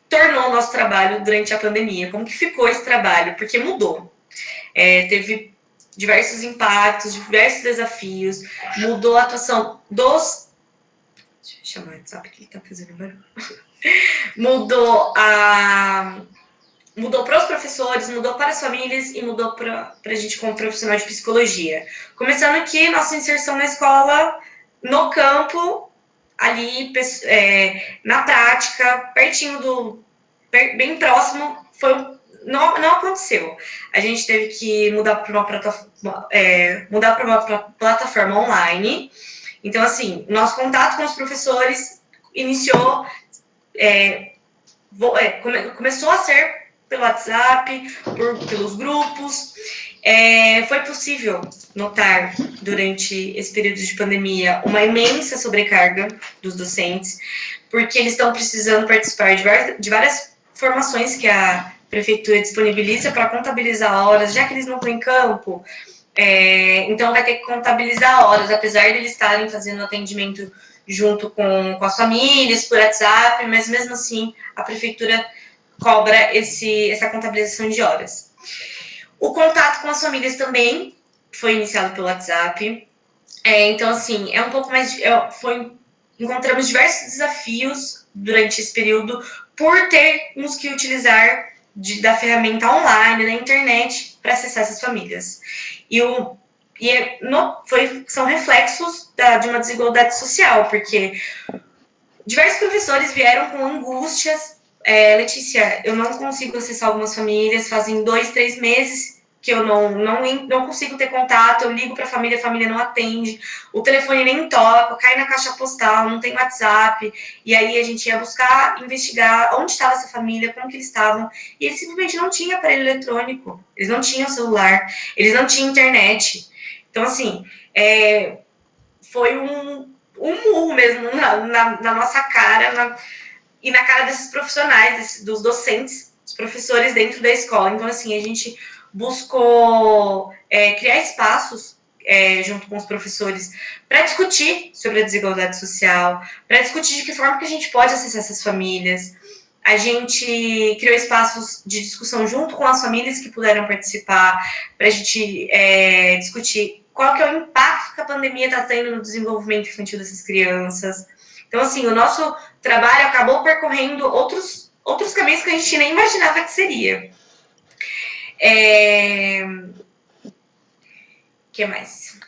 tornou o nosso trabalho durante a pandemia, como que ficou esse trabalho, porque mudou. Teve diversos impactos, diversos desafios, mudou a atuação dos... Deixa eu chamar o WhatsApp que ele tá fazendo barulho. Mudou para os professores, mudou para as famílias e mudou para a gente como profissional de psicologia. Começando que nossa inserção na escola no campo, ali, na prática, pertinho bem próximo, não aconteceu. A gente teve que mudar para uma plataforma online. Então, assim, nosso contato com os professores iniciou, começou a ser pelo WhatsApp, pelos grupos. Foi possível notar, durante esse período de pandemia, uma imensa sobrecarga dos docentes, porque eles estão precisando participar de várias formações que a prefeitura disponibiliza para contabilizar horas, já que eles não estão em campo. Então, vai ter que contabilizar horas, apesar de eles estarem fazendo atendimento junto com as famílias, por WhatsApp, mas mesmo assim, a prefeitura cobra essa contabilização de horas. O contato com as famílias também foi iniciado pelo WhatsApp. Então, assim, um pouco mais... encontramos diversos desafios durante esse período por termos que utilizar da ferramenta online, da internet, para acessar essas famílias. São reflexos de uma desigualdade social, porque diversos professores vieram com angústias. Letícia, eu não consigo acessar algumas famílias, fazem 2, 3 meses que eu não consigo ter contato, eu ligo para a família não atende, o telefone nem toca, cai na caixa postal, não tem WhatsApp, e aí a gente ia buscar, investigar onde estava essa família, como que eles estavam, e eles simplesmente não tinham aparelho eletrônico, eles não tinham celular, eles não tinham internet. Então, assim, foi um murro mesmo na nossa cara, e na cara desses profissionais, dos docentes, dos professores dentro da escola. Então, assim, a gente buscou criar espaços junto com os professores para discutir sobre a desigualdade social, para discutir de que forma que a gente pode acessar essas famílias. A gente criou espaços de discussão junto com as famílias que puderam participar, para a gente discutir qual que é o impacto que a pandemia está tendo no desenvolvimento infantil dessas crianças. Então, assim, o nosso trabalho acabou percorrendo outros caminhos que a gente nem imaginava que seria. O que mais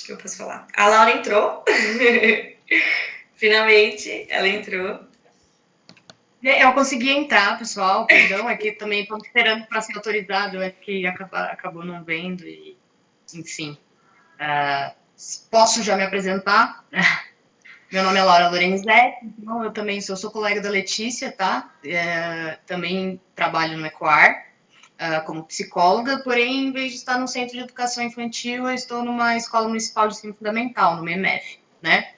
que eu posso falar? A Laura entrou. Finalmente, ela entrou. Eu consegui entrar, pessoal, perdão, aqui também estou esperando para ser autorizado, é que acabou não vendo, e, enfim. Posso já me apresentar? Meu nome é Laura Lorenzetti, então eu também sou colega da Letícia, tá? Também trabalho no Ecoar como psicóloga, porém, em vez de estar no Centro de Educação Infantil, eu estou numa escola municipal de ensino fundamental, no MEMEF, né?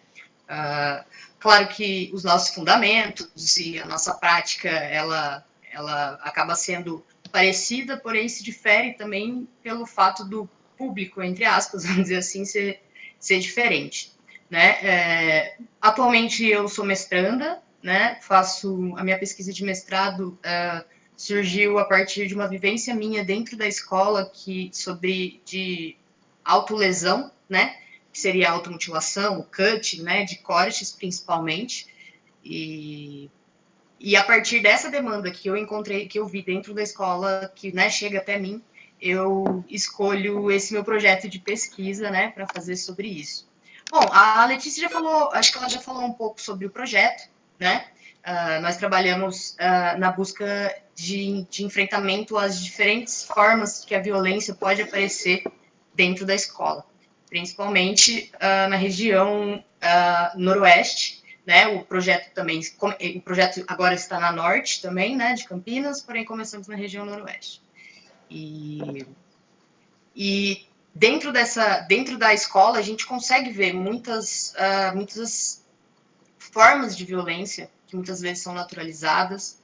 Claro que os nossos fundamentos e a nossa prática, ela acaba sendo parecida, porém se difere também pelo fato do público, entre aspas, vamos dizer assim, ser diferente, né? Atualmente eu sou mestranda, né? Faço a minha pesquisa de mestrado, surgiu a partir de uma vivência minha dentro da escola de autolesão, né? Que seria a automutilação, o cutting, né? De cortes, principalmente. E a partir dessa demanda que eu encontrei, que eu vi dentro da escola, que, né, chega até mim, eu escolho esse meu projeto de pesquisa, né, para fazer sobre isso. Bom, a Letícia já falou, acho que ela já falou um pouco sobre o projeto, né? Nós trabalhamos na busca de enfrentamento às diferentes formas que a violência pode aparecer dentro da escola, principalmente na região noroeste, né? O projeto agora está na norte também, né, de Campinas, porém começamos na região noroeste. E dentro da escola a gente consegue ver muitas formas de violência que muitas vezes são naturalizadas.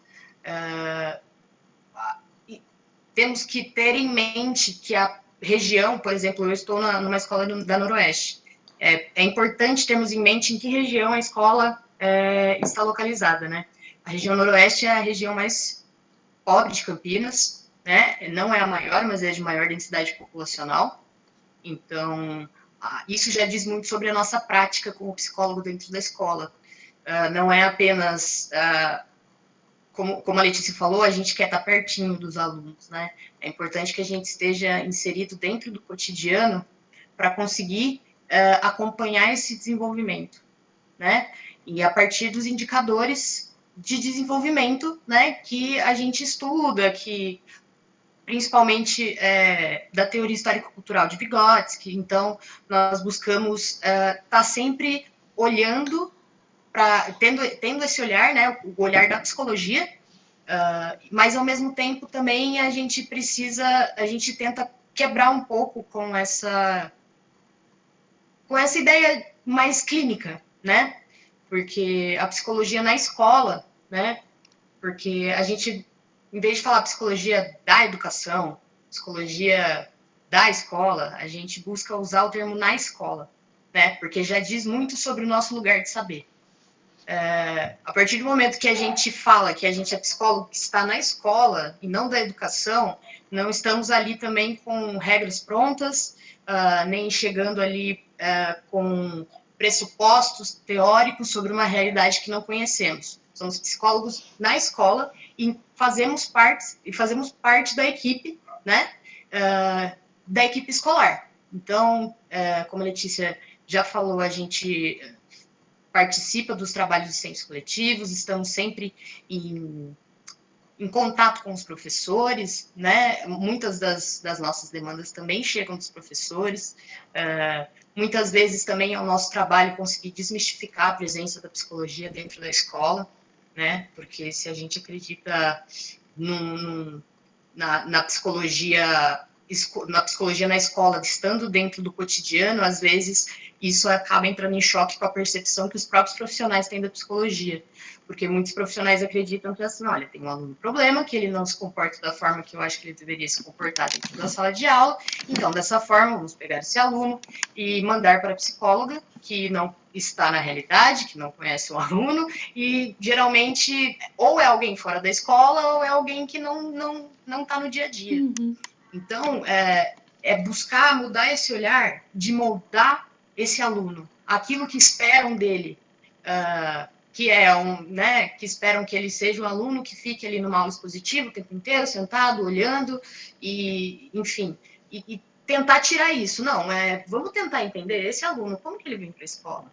Temos que ter em mente que a região, por exemplo, eu estou numa escola da Noroeste. É importante termos em mente em que região a escola está localizada, né? A região Noroeste é a região mais pobre de Campinas, né? Não é a maior, mas é de maior densidade populacional. Então, isso já diz muito sobre a nossa prática como psicólogo dentro da escola. Não é apenas, como a Letícia falou, a gente quer estar pertinho dos alunos, né? É importante que a gente esteja inserido dentro do cotidiano para conseguir acompanhar esse desenvolvimento, né? E a partir dos indicadores de desenvolvimento, né, que a gente estuda, que principalmente da teoria histórico-cultural de Vygotsky. Então, nós buscamos estar sempre olhando, tendo esse olhar, né, o olhar da psicologia, mas, ao mesmo tempo, também a gente tenta quebrar um pouco com essa ideia mais clínica, né? Porque a psicologia na escola, né? Porque a gente, em vez de falar psicologia da educação, psicologia da escola, a gente busca usar o termo na escola, né? Porque já diz muito sobre o nosso lugar de saber. A partir do momento que a gente fala que a gente é psicólogo que está na escola e não da educação, não estamos ali também com regras prontas, nem chegando ali com pressupostos teóricos sobre uma realidade que não conhecemos. Somos psicólogos na escola e fazemos parte da equipe, né, da equipe escolar. Então, como a Letícia já falou, a gente participa dos trabalhos docentes coletivos, estamos sempre em contato com os professores, né? Muitas das nossas demandas também chegam dos professores. Muitas vezes também é o nosso trabalho conseguir desmistificar a presença da psicologia dentro da escola, né? Porque se a gente acredita na psicologia na escola, estando dentro do cotidiano, às vezes isso acaba entrando em choque com a percepção que os próprios profissionais têm da psicologia, porque muitos profissionais acreditam que, assim, olha, tem um aluno problema, que ele não se comporta da forma que eu acho que ele deveria se comportar dentro da sala de aula, então, dessa forma, vamos pegar esse aluno e mandar para a psicóloga, que não está na realidade, que não conhece o aluno, e geralmente ou é alguém fora da escola ou é alguém que não está no dia a dia. Uhum. Então, é buscar mudar esse olhar de moldar esse aluno, aquilo que esperam dele, que que esperam que ele seja um aluno que fique ali numa aula expositiva o tempo inteiro, sentado, olhando, e, enfim, e tentar tirar isso. Não, vamos tentar entender esse aluno, como que ele vem para a escola?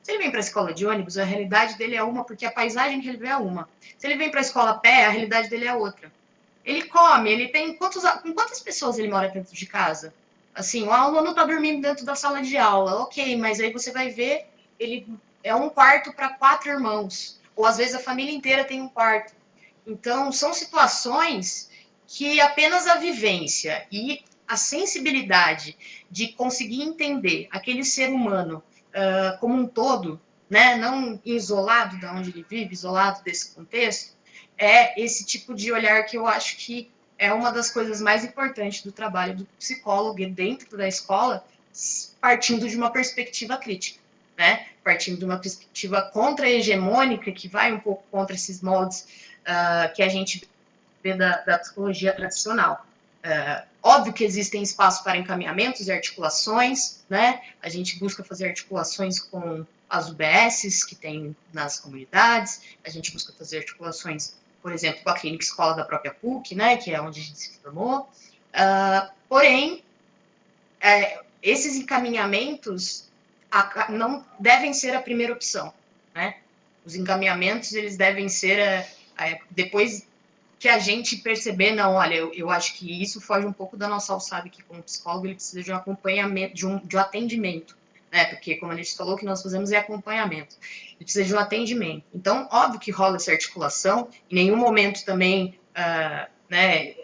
Se ele vem para a escola de ônibus, a realidade dele é uma, porque a paisagem que ele vê é uma. Se ele vem para a escola a pé, a realidade dele é outra. Ele come, ele tem com quantas pessoas ele mora dentro de casa? Assim, o aluno está dormindo dentro da sala de aula, ok, mas aí você vai ver, ele é um quarto para 4 irmãos, ou às vezes a família inteira tem um quarto. Então, são situações que apenas a vivência e a sensibilidade de conseguir entender aquele ser humano como um todo, né, não isolado de onde ele vive, isolado desse contexto, é esse tipo de olhar que eu acho que é uma das coisas mais importantes do trabalho do psicólogo dentro da escola, partindo de uma perspectiva crítica, né? Partindo de uma perspectiva contra-hegemônica, que vai um pouco contra esses moldes que a gente vê da psicologia tradicional. Óbvio que existem espaços para encaminhamentos e articulações, né? A gente busca fazer articulações com as UBSs que tem nas comunidades, a gente busca fazer articulações, por exemplo, com a clínica escola da própria PUC, né, que é onde a gente se formou. Porém, esses encaminhamentos não devem ser a primeira opção, né? Os encaminhamentos, eles devem ser depois que a gente perceber, não, olha, eu acho que isso foge um pouco da nossa alçada aqui como psicólogo, ele precisa de um acompanhamento, de um atendimento, né? Porque, como a gente falou, o que nós fazemos é acompanhamento. Ele precisa de um atendimento. Então, óbvio que rola essa articulação, em nenhum momento também, né,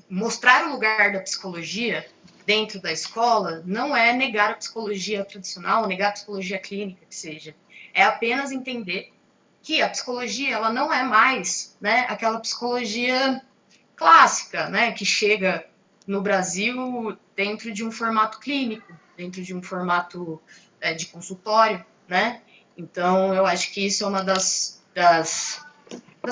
mostrar o lugar da psicologia dentro da escola não é negar a psicologia tradicional, negar a psicologia clínica, que seja. É apenas entender que a psicologia, ela não é mais, né, aquela psicologia clássica, né, que chega no Brasil dentro de um formato clínico, dentro de um formato de consultório, né? Então, eu acho que isso é uma das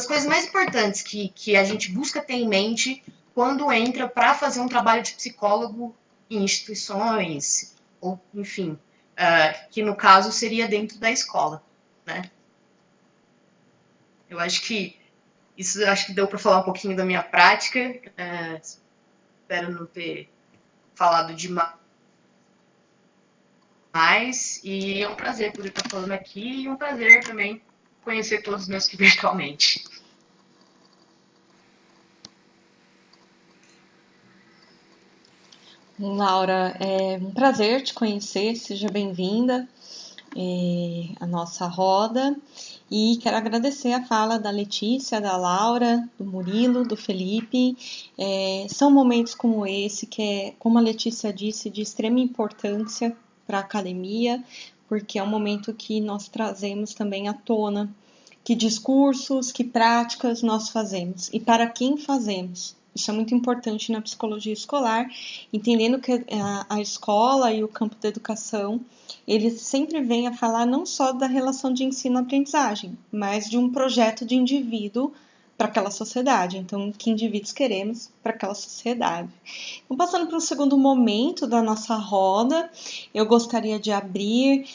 coisas mais importantes que a gente busca ter em mente quando entra para fazer um trabalho de psicólogo em instituições, ou, enfim, que no caso seria dentro da escola, né? Eu acho que deu para falar um pouquinho da minha prática. Espero não ter falado demais. mais. E é um prazer poder estar falando aqui e um prazer também conhecer todos nós aqui virtualmente. Laura, é um prazer te conhecer, seja bem-vinda à nossa roda. E quero agradecer a fala da Letícia, da Laura, do Murilo, do Felipe. São momentos como esse que é, como a Letícia disse, de extrema importância para a academia, porque é um momento que nós trazemos também à tona que discursos, que práticas nós fazemos e para quem fazemos. Isso é muito importante na psicologia escolar, entendendo que a escola e o campo da educação, eles sempre vêm a falar não só da relação de ensino-aprendizagem, mas de um projeto de indivíduo para aquela sociedade. Então, que indivíduos queremos para aquela sociedade. Então, passando para o segundo momento da nossa roda, eu gostaria de abrir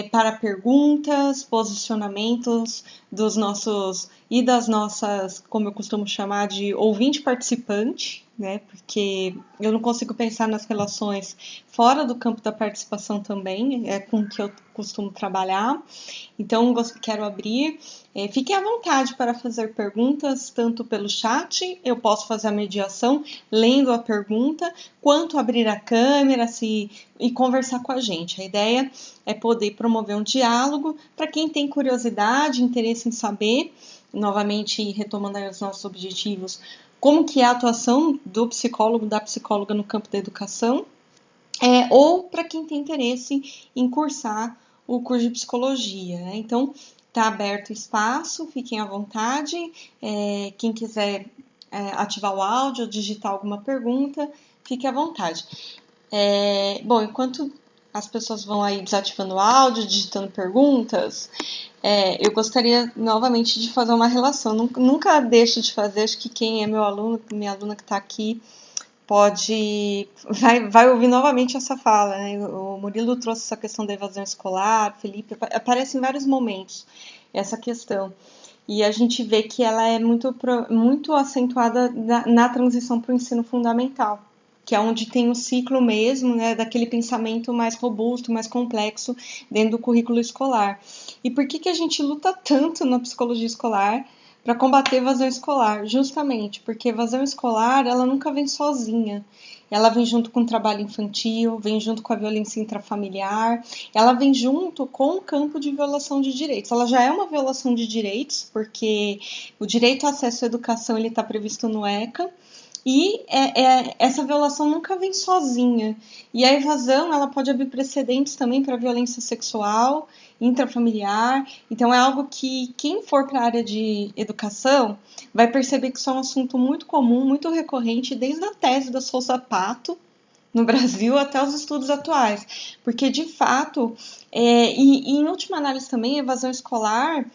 para perguntas, posicionamentos dos nossos e das nossas, como eu costumo chamar, de ouvinte participante, né? Porque eu não consigo pensar nas relações fora do campo da participação também, é com que eu costumo trabalhar. Então, quero abrir. Fiquem à vontade para fazer perguntas, tanto pelo chat, eu posso fazer a mediação lendo a pergunta, quanto abrir a câmera e conversar com a gente. A ideia é poder promover um diálogo para quem tem curiosidade, interesse em saber, novamente retomando aí os nossos objetivos, como que é a atuação do psicólogo, da psicóloga no campo da educação, ou para quem tem interesse em cursar o curso de psicologia, né? Então, está aberto o espaço, fiquem à vontade. Quem quiser ativar o áudio, digitar alguma pergunta, fique à vontade. Bom, enquanto as pessoas vão aí desativando o áudio, digitando perguntas, eu gostaria novamente de fazer uma relação. Nunca deixo de fazer, acho que quem é meu aluno, minha aluna que está aqui, vai ouvir novamente essa fala, né? O Murilo trouxe essa questão da evasão escolar, o Felipe, aparece em vários momentos essa questão. E a gente vê que ela é muito acentuada na transição para o ensino fundamental, que é onde tem o ciclo mesmo, né, daquele pensamento mais robusto, mais complexo dentro do currículo escolar. E por que a gente luta tanto na psicologia escolar para combater evasão escolar? Justamente porque evasão escolar, ela nunca vem sozinha. Ela vem junto com o trabalho infantil, vem junto com a violência intrafamiliar, ela vem junto com o campo de violação de direitos. Ela já é uma violação de direitos, porque o direito ao acesso à educação está previsto no ECA, e essa violação nunca vem sozinha. E a evasão, ela pode abrir precedentes também para violência sexual, intrafamiliar. Então, é algo que quem for para a área de educação vai perceber que isso é um assunto muito comum, muito recorrente, desde a tese da Souza Pato, no Brasil, até os estudos atuais. Porque, de fato, e em última análise também, a evasão escolar,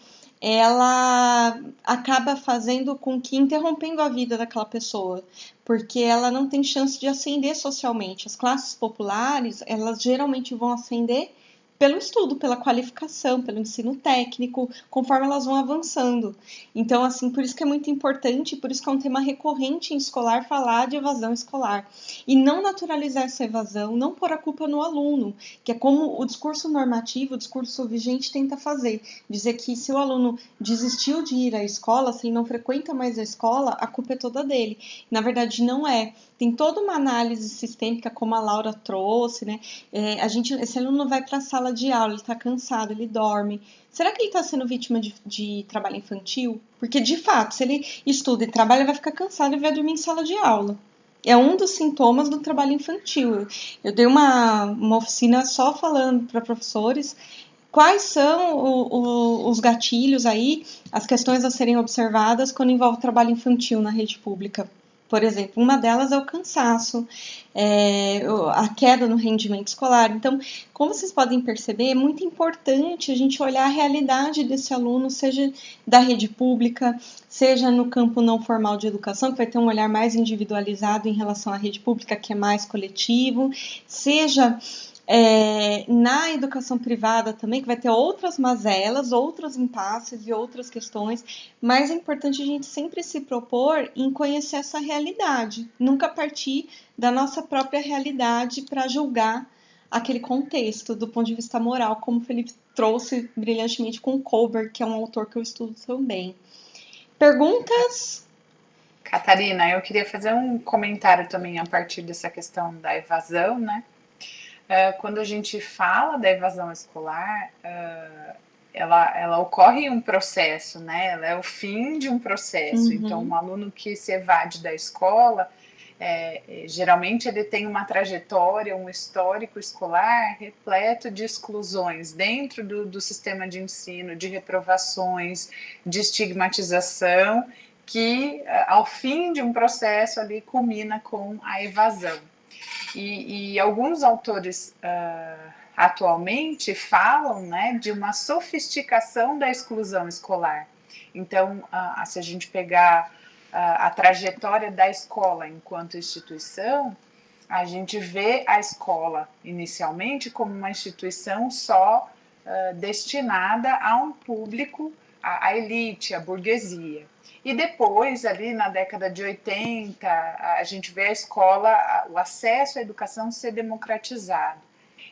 ela acaba fazendo com que, interrompendo a vida daquela pessoa, porque ela não tem chance de ascender socialmente. As classes populares, elas geralmente vão ascender pelo estudo, pela qualificação, pelo ensino técnico, conforme elas vão avançando. Então, assim, por isso que é muito importante, por isso que é um tema recorrente em escolar falar de evasão escolar. E não naturalizar essa evasão, não pôr a culpa no aluno, que é como o discurso normativo, o discurso vigente tenta fazer. Dizer que se o aluno desistiu de ir à escola, se ele não frequenta mais a escola, a culpa é toda dele. Na verdade, não é. Tem toda uma análise sistêmica, como a Laura trouxe, né? Esse aluno vai para a sala de aula, ele está cansado, ele dorme. Será que ele está sendo vítima de trabalho infantil? Porque, de fato, se ele estuda e trabalha, ele vai ficar cansado e vai dormir em sala de aula. É um dos sintomas do trabalho infantil. Eu dei uma oficina só falando para professores quais são os gatilhos aí, as questões a serem observadas quando envolve trabalho infantil na rede pública. Por exemplo, uma delas é o cansaço, a queda no rendimento escolar. Então, como vocês podem perceber, é muito importante a gente olhar a realidade desse aluno, seja da rede pública, seja no campo não formal de educação, que vai ter um olhar mais individualizado em relação à rede pública, que é mais coletivo, seja na educação privada também, que vai ter outras mazelas, outros impasses e outras questões, mas é importante a gente sempre se propor em conhecer essa realidade, nunca partir da nossa própria realidade para julgar aquele contexto do ponto de vista moral, como o Felipe trouxe brilhantemente com Kohlberg, que é um autor que eu estudo também. Perguntas? Catarina, eu queria fazer um comentário também a partir dessa questão da evasão, né? Quando a gente fala da evasão escolar, ela ocorre em um processo, né? Ela é o fim de um processo. Uhum. Então, um aluno que se evade da escola, geralmente ele tem uma trajetória, um histórico escolar repleto de exclusões dentro do sistema de ensino, de reprovações, de estigmatização, que ao fim de um processo ali culmina com a evasão. E alguns autores atualmente falam, né, de uma sofisticação da exclusão escolar. Então, se a gente pegar a trajetória da escola enquanto instituição, a gente vê a escola inicialmente como uma instituição só destinada a um público, a elite, a burguesia. E depois, ali na década de 80, a gente vê a escola, o acesso à educação ser democratizado.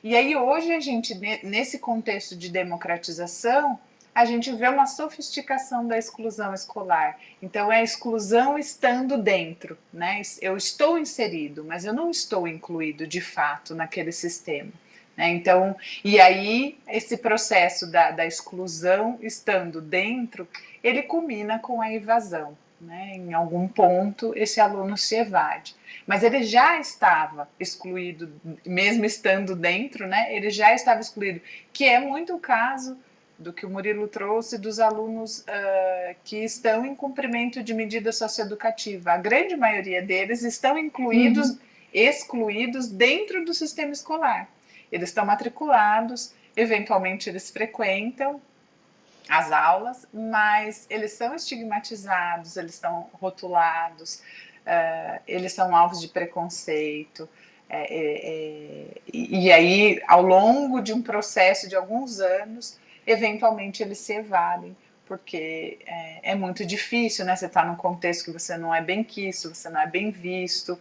E aí hoje a gente, nesse contexto de democratização, a gente vê uma sofisticação da exclusão escolar. Então é a exclusão estando dentro, né? Eu estou inserido, mas eu não estou incluído de fato naquele sistema. Então, e aí esse processo da exclusão estando dentro, ele culmina com a evasão, né? Em algum ponto esse aluno se evade, mas ele já estava excluído, mesmo estando dentro, né? Ele já estava excluído, que é muito o caso do que o Murilo trouxe dos alunos que estão em cumprimento de medida socioeducativa. A grande maioria deles estão incluídos, excluídos dentro do sistema escolar. Eles estão matriculados, eventualmente eles frequentam as aulas, mas eles são estigmatizados, eles estão rotulados, eles são alvos de preconceito. E aí, ao longo de um processo de alguns anos, eventualmente eles se evadem, porque é muito difícil, né? Você está num contexto que você não é bem quisto, você não é bem visto,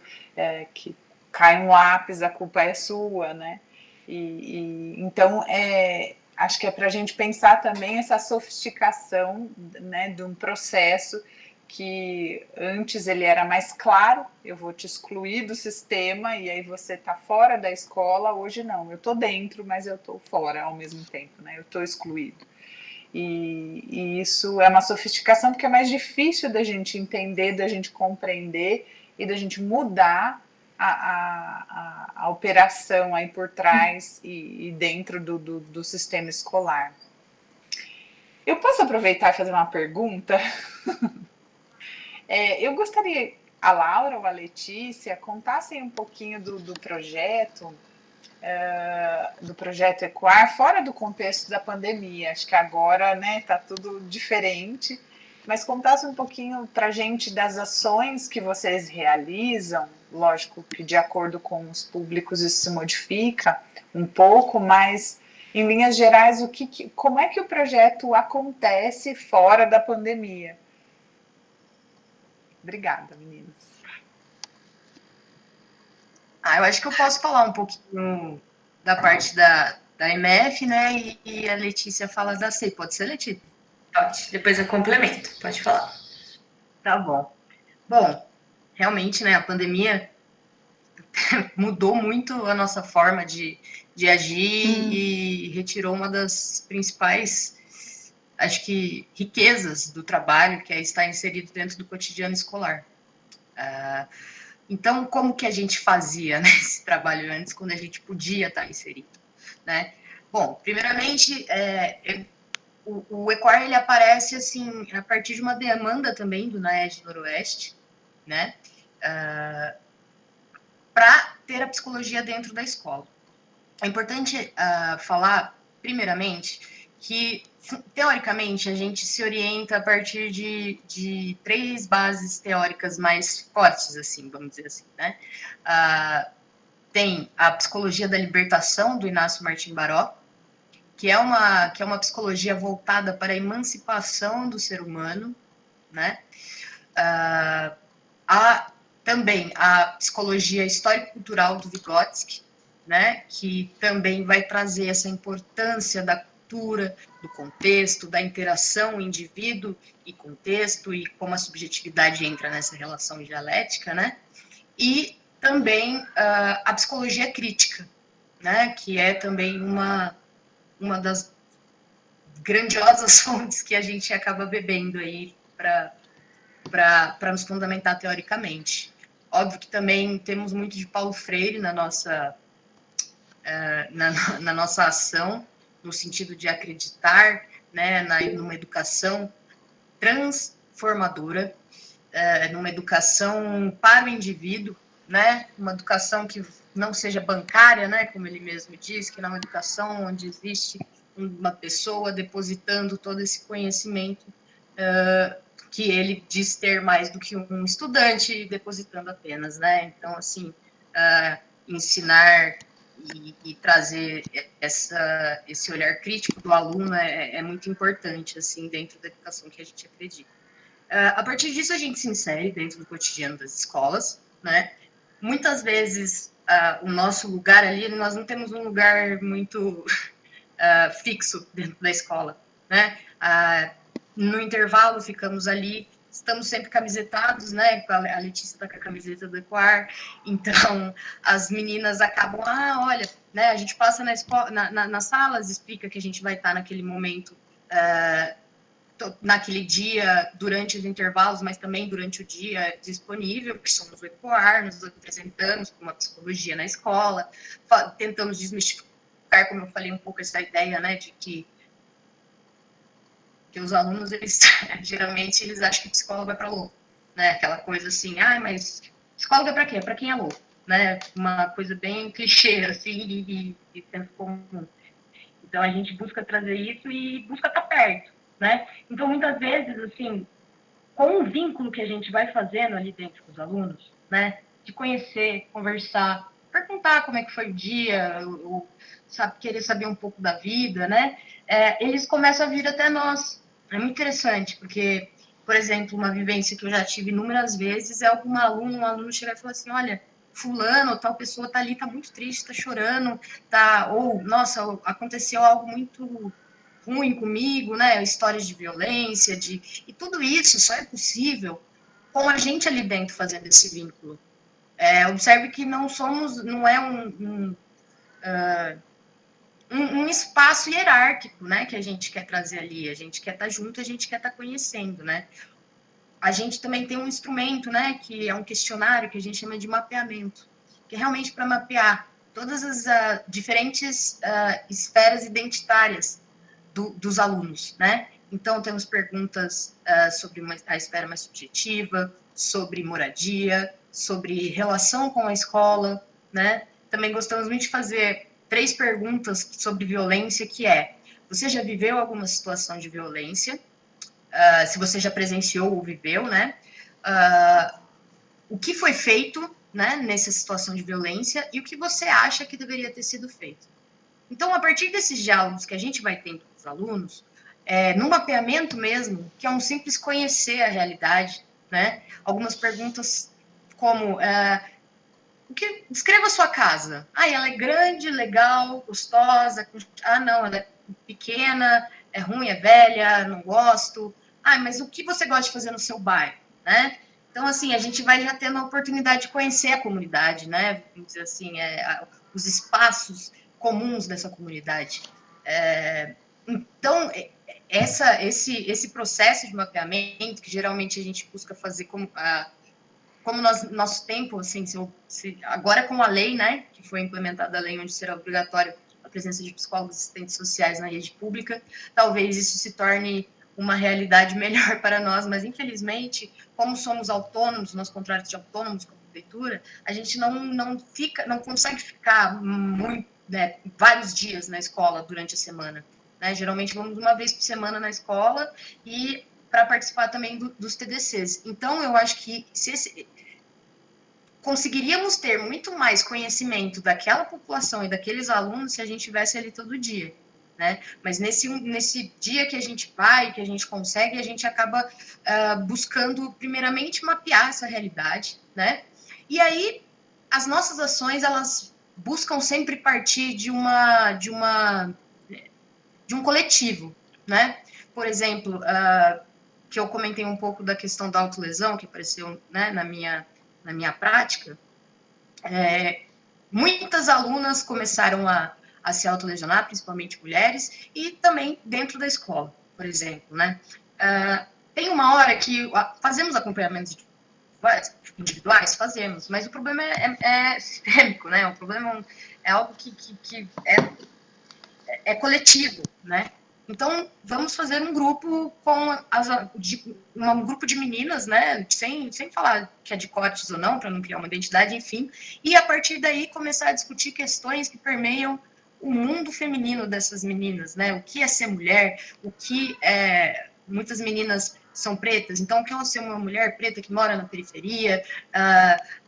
que cai um lápis, a culpa é sua, né? Então, acho que é para a gente pensar também essa sofisticação, né, de um processo que antes ele era mais claro, eu vou te excluir do sistema e aí você está fora da escola. Hoje não, eu estou dentro, mas eu estou fora ao mesmo tempo, né? Eu estou excluído. E isso é uma sofisticação porque é mais difícil da gente entender, da gente compreender e da gente mudar a operação aí por trás e dentro do sistema escolar. Eu posso aproveitar e fazer uma pergunta? Eu gostaria que a Laura ou a Letícia contassem um pouquinho do projeto Ecoar, fora do contexto da pandemia. Acho que agora, né, está tudo diferente, mas contasse um pouquinho para a gente das ações que vocês realizam. Lógico que de acordo com os públicos isso se modifica um pouco, mas em linhas gerais, como é que o projeto acontece fora da pandemia? Obrigada, meninas. Eu acho que eu posso falar um pouquinho da parte da MF, né? E a Letícia fala da C. Pode ser, Letícia? Pode. Depois eu complemento. Pode falar. Tá bom. Bom, realmente, né? A pandemia mudou muito a nossa forma de agir e retirou uma das principais, acho que, riquezas do trabalho, que é estar inserido dentro do cotidiano escolar. Então, como que a gente fazia, né, esse trabalho antes, quando a gente podia estar inserido, né? Bom, primeiramente, o Ecoar, ele aparece, assim, a partir de uma demanda também do NAED Noroeste, né, para ter a psicologia dentro da escola. É importante falar, primeiramente, que, teoricamente, a gente se orienta a partir de 3 bases teóricas mais fortes, assim, vamos dizer assim, né? Tem a psicologia da libertação, do Inácio Martim Baró, que é uma psicologia voltada para a emancipação do ser humano, né? Há também a psicologia histórico-cultural do Vygotsky, né, que também vai trazer essa importância da cultura, do contexto, da interação indivíduo e contexto, e como a subjetividade entra nessa relação dialética, né, e também a psicologia crítica, né, que é também uma das grandiosas fontes que a gente acaba bebendo aí para nos fundamentar teoricamente. Óbvio que também temos muito de Paulo Freire na nossa na nossa ação, no sentido de acreditar, né, numa educação transformadora, numa educação para o indivíduo, né, uma educação que não seja bancária, né, como ele mesmo diz, que não é uma educação onde existe uma pessoa depositando todo esse conhecimento que ele diz ter mais do que um estudante depositando apenas, né? Então, assim, ensinar e trazer esse olhar crítico do aluno é muito importante, assim, dentro da educação que a gente acredita. A partir disso, a gente se insere dentro do cotidiano das escolas, né? Muitas vezes, o nosso lugar ali, nós não temos um lugar muito fixo dentro da escola, né? No intervalo, ficamos ali, estamos sempre camisetados, né? A Letícia está com a camiseta do Ecoar, então as meninas acabam, olha, né? A gente passa na escola, nas salas, explica que a gente vai estar naquele momento, naquele dia, durante os intervalos, mas também durante o dia disponível, que somos o Ecoar, nos apresentamos com uma psicologia na escola, tentamos desmistificar, como eu falei um pouco, essa ideia, né, de que os alunos, eles geralmente eles acham que psicólogo é para louco, né? Aquela coisa assim, mas psicólogo é para quê? É para quem é louco, né? Uma coisa bem clichê, assim, e senso comum. Então, a gente busca trazer isso e busca estar perto, né? Então, muitas vezes, assim, com o vínculo que a gente vai fazendo ali dentro com os alunos, né? De conhecer, conversar, perguntar como é que foi o dia, ou querer saber um pouco da vida, né? Eles começam a vir até nós. É muito interessante, porque, por exemplo, uma vivência que eu já tive inúmeras vezes é um aluno chegar e falar assim, olha, fulano, tal pessoa tá ali, tá muito triste, tá chorando, ou, nossa, aconteceu algo muito ruim comigo, né? Histórias de violência, e tudo isso só é possível com a gente ali dentro fazendo esse vínculo. Observe que não é um espaço hierárquico, né, que a gente quer trazer ali. A gente quer estar junto, a gente quer estar conhecendo, né? A gente também tem um instrumento, né, que é um questionário que a gente chama de mapeamento, que é realmente para mapear todas as diferentes esferas identitárias dos alunos, né? Então, temos perguntas sobre a esfera mais subjetiva, sobre moradia, sobre relação com a escola, né? Também gostamos muito de fazer 3 perguntas sobre violência, que você já viveu alguma situação de violência? Se você já presenciou ou viveu, né? O que foi feito, né, nessa situação de violência e o que você acha que deveria ter sido feito. Então, a partir desses diálogos que a gente vai tendo com os alunos, no mapeamento mesmo, que é um simples conhecer a realidade, né? Algumas perguntas como, descreva a sua casa. Ela é grande, legal, gostosa. Não, ela é pequena, é ruim, é velha, não gosto. Mas o que você gosta de fazer no seu bairro, né? Então, assim, a gente vai já tendo a oportunidade de conhecer a comunidade, né? Vamos dizer assim, os espaços comuns dessa comunidade. Então, esse processo de mapeamento, que geralmente a gente busca fazer como nosso tempo, assim, agora com a lei, né, que foi implementada a lei onde será obrigatório a presença de psicólogos e assistentes sociais na rede pública, talvez isso se torne uma realidade melhor para nós, mas infelizmente, como somos autônomos, nós contratos de autônomos com a prefeitura, a gente não consegue ficar muito, né, vários dias na escola durante a semana, né? Geralmente vamos uma vez por semana na escola e para participar também dos TDCs. Então, eu acho que conseguiríamos ter muito mais conhecimento daquela população e daqueles alunos se a gente estivesse ali todo dia, né? Mas nesse dia que a gente vai, que a gente consegue, a gente acaba buscando, primeiramente, mapear essa realidade, né? E aí, as nossas ações, elas buscam sempre partir de um coletivo, né? Por exemplo, que eu comentei um pouco da questão da autolesão, que apareceu, né, na minha prática, muitas alunas começaram a se autolesionar, principalmente mulheres, e também dentro da escola, por exemplo, né? Tem uma hora que fazemos acompanhamentos individuais, fazemos, mas o problema é sistêmico, né? O problema é algo que é coletivo, né? Então, vamos fazer um grupo um grupo de meninas, né? Sem falar que é de cotes ou não, para não criar uma identidade, enfim. E, a partir daí, começar a discutir questões que permeiam o mundo feminino dessas meninas, né? O que é ser mulher, o que é... Muitas meninas são pretas, então o que é ser uma mulher preta que mora na periferia?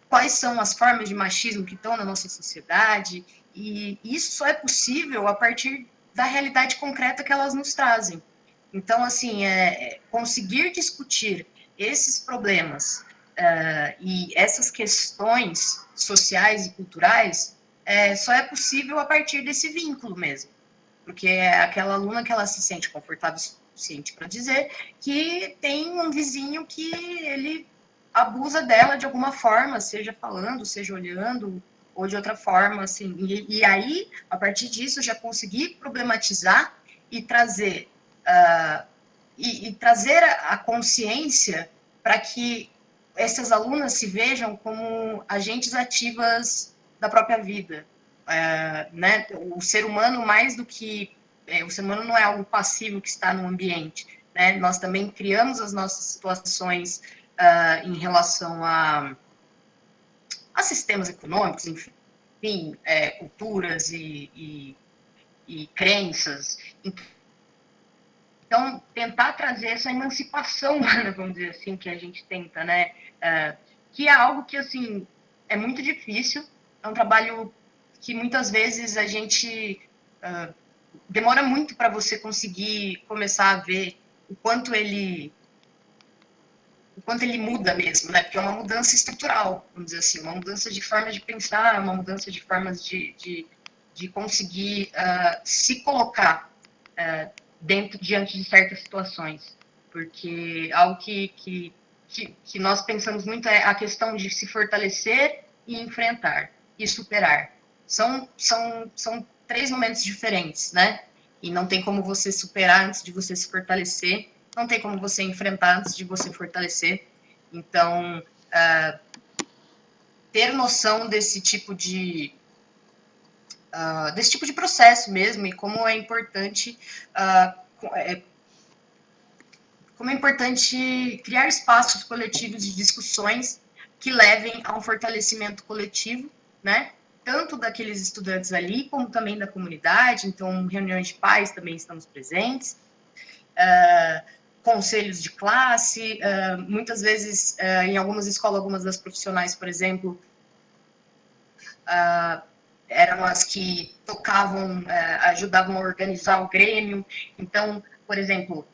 Quais são as formas de machismo que estão na nossa sociedade? E isso só é possível a partir da realidade concreta que elas nos trazem. Então, assim, conseguir discutir esses problemas e essas questões sociais e culturais só é possível a partir desse vínculo mesmo. Porque é aquela aluna que ela se sente confortável o suficiente para dizer que tem um vizinho que ele abusa dela de alguma forma, seja falando, seja olhando, ou de outra forma, assim. E aí, a partir disso, já consegui problematizar e trazer, trazer a consciência para que essas alunas se vejam como agentes ativas da própria vida. Né? O ser humano, mais do que... o ser humano não é algo passivo que está no ambiente. Né? Nós também criamos as nossas situações em relação a sistemas econômicos, enfim, culturas e crenças. Então, tentar trazer essa emancipação humana, vamos dizer assim, que a gente tenta, né? Que é algo que, assim, é muito difícil, é um trabalho que muitas vezes a gente demora muito para você conseguir começar a ver o quanto ele muda mesmo, né? Porque é uma mudança estrutural, vamos dizer assim, uma mudança de forma de pensar, uma mudança de formas de conseguir se colocar diante de certas situações. Porque algo que nós pensamos muito é a questão de se fortalecer e enfrentar, e superar. São 3 momentos diferentes, né? E não tem como você superar antes de você se fortalecer, não tem como você enfrentar antes de você fortalecer. Então, ter noção desse tipo de processo mesmo, e como é importante criar espaços coletivos de discussões que levem a um fortalecimento coletivo, né? Tanto daqueles estudantes ali, como também da comunidade. Então, reuniões de pais também estamos presentes, conselhos de classe, muitas vezes, em algumas escolas, algumas das profissionais, por exemplo, eram as que tocavam, ajudavam a organizar o grêmio. Então, por exemplo,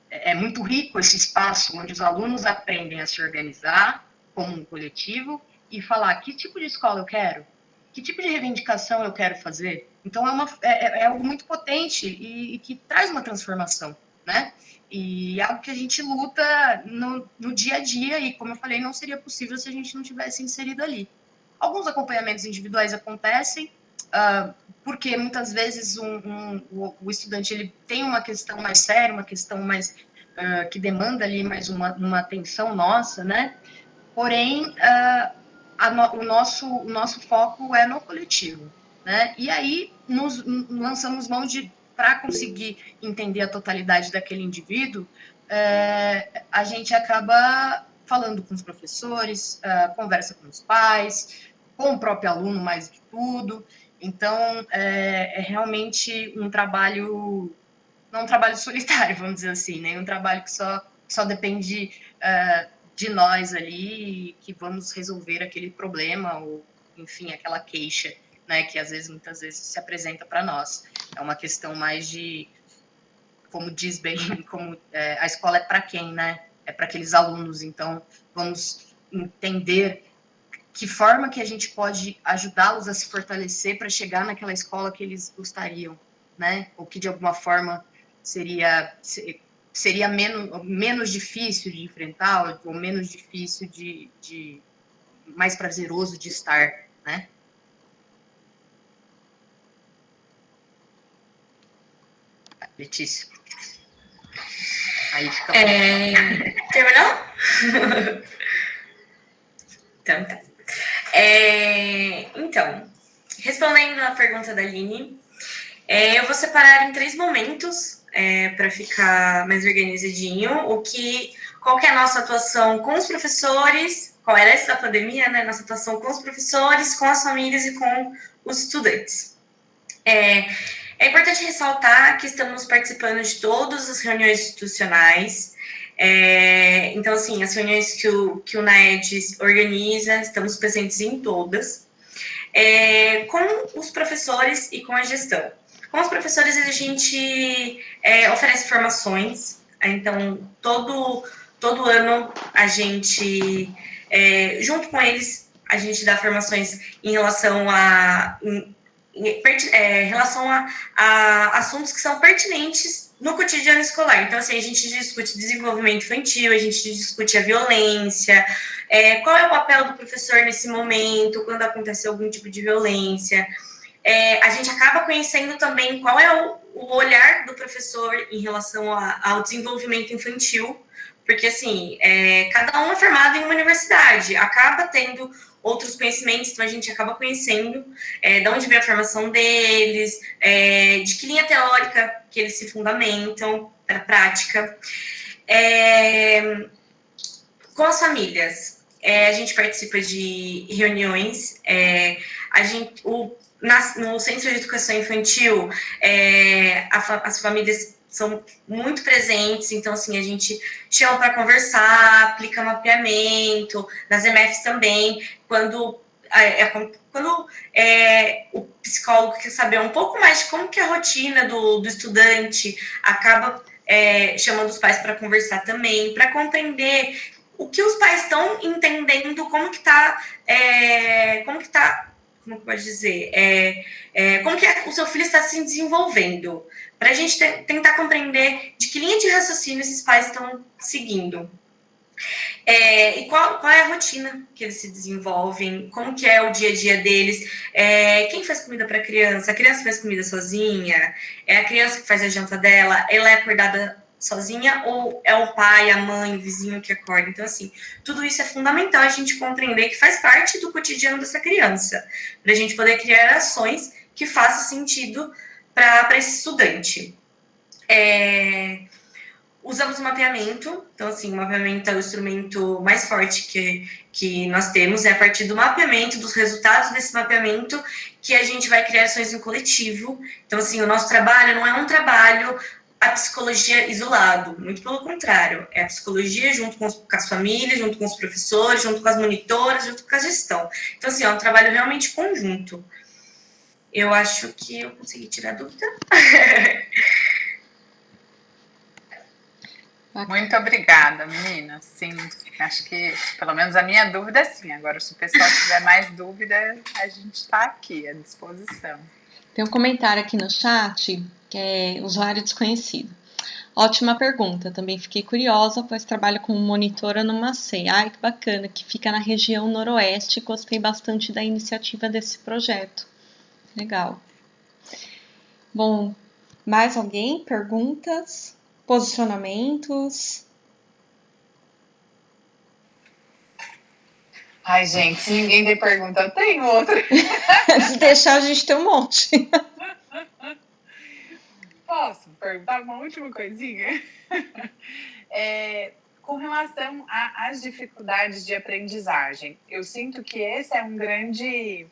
é muito rico esse espaço onde os alunos aprendem a se organizar como um coletivo e falar que tipo de escola eu quero, que tipo de reivindicação eu quero fazer. Então, é algo muito potente e que traz uma transformação, né? E é algo que a gente luta no dia a dia e, como eu falei, não seria possível se a gente não tivesse inserido ali. Alguns acompanhamentos individuais acontecem, porque muitas vezes o estudante ele tem uma questão mais séria, uma questão mais que demanda ali mais uma atenção nossa, né? Porém, o nosso foco é no coletivo, né? E aí nos lançamos mão para conseguir entender a totalidade daquele indivíduo, a gente acaba falando com os professores, conversa com os pais, com o próprio aluno mais do que tudo. Então, é realmente um trabalho, não um trabalho solitário, vamos dizer assim, né? Um trabalho que só depende de nós ali, que vamos resolver aquele problema, ou, enfim, aquela queixa, né? Que muitas vezes se apresenta para nós. É uma questão mais de, como diz bem, a escola é para quem, né? É para aqueles alunos. Então, vamos entender que forma que a gente pode ajudá-los a se fortalecer para chegar naquela escola que eles gostariam, né? Ou que de alguma forma seria menos difícil de enfrentar, ou menos difícil de mais prazeroso de estar, né? Letícia. Aí fica. Terminou? Então tá. Então, respondendo à pergunta da Aline, eu vou separar em 3 momentos para ficar mais organizadinho. Qual que é a nossa atuação com os professores, qual era essa da pandemia, né? Nossa atuação com os professores, com as famílias e com os estudantes. É importante ressaltar que estamos participando de todas as reuniões institucionais. Então, assim, as reuniões que o NAED organiza, estamos presentes em todas, com os professores e com a gestão. Com os professores, a gente oferece formações, então, todo ano, a gente, junto com eles, a gente dá formações em relação a assuntos que são pertinentes no cotidiano escolar. Então, assim, a gente discute desenvolvimento infantil, a gente discute a violência, qual é o papel do professor nesse momento, quando acontece algum tipo de violência. A gente acaba conhecendo também qual é o olhar do professor em relação ao desenvolvimento infantil, porque, assim, cada um é formado em uma universidade, acaba tendo outros conhecimentos, então a gente acaba conhecendo de onde vem a formação deles, de que linha teórica que eles se fundamentam para a prática. Com as famílias, a gente participa de reuniões, no Centro de Educação Infantil, as famílias são muito presentes, então, assim, a gente chama para conversar, aplica mapeamento, nas EMFs também, quando o psicólogo quer saber um pouco mais de como que é a rotina do estudante, acaba chamando os pais para conversar também, para compreender o que os pais estão entendendo, como que pode dizer, como que o seu filho está se desenvolvendo, para a gente tentar compreender de que linha de raciocínio esses pais estão seguindo. E qual é a rotina que eles se desenvolvem, como que é o dia a dia deles, quem faz comida para a criança faz comida sozinha, é a criança que faz a janta dela, ela é acordada sozinha ou é o pai, a mãe, o vizinho que acorda. Então, assim, tudo isso é fundamental a gente compreender que faz parte do cotidiano dessa criança, para a gente poder criar ações que façam sentido para esse estudante. Usamos o mapeamento, então, assim, o mapeamento é o instrumento mais forte que nós temos, a partir do mapeamento, dos resultados desse mapeamento, que a gente vai criar ações em coletivo. Então, assim, o nosso trabalho não é um trabalho a psicologia isolado, muito pelo contrário, é a psicologia junto com as famílias, junto com os professores, junto com as monitoras, junto com a gestão. Então, assim, é um trabalho realmente conjunto. Eu acho que eu consegui tirar a dúvida. Muito obrigada, meninas. Sim, acho que pelo menos a minha dúvida é sim. Agora, se o pessoal tiver mais dúvida, a gente está aqui à disposição. Tem um comentário aqui no chat, que é usuário desconhecido. Ótima pergunta, também fiquei curiosa, pois trabalho como monitora no Macei. Ai, que bacana, que fica na região noroeste. Gostei bastante da iniciativa desse projeto. Legal. Bom, mais alguém? Perguntas? Posicionamentos? Ai, gente, se ninguém tem pergunta, eu tenho outra. Se deixar, a gente tem um monte. Posso perguntar uma última coisinha? Com relação às dificuldades de aprendizagem, eu sinto que esse é um grande,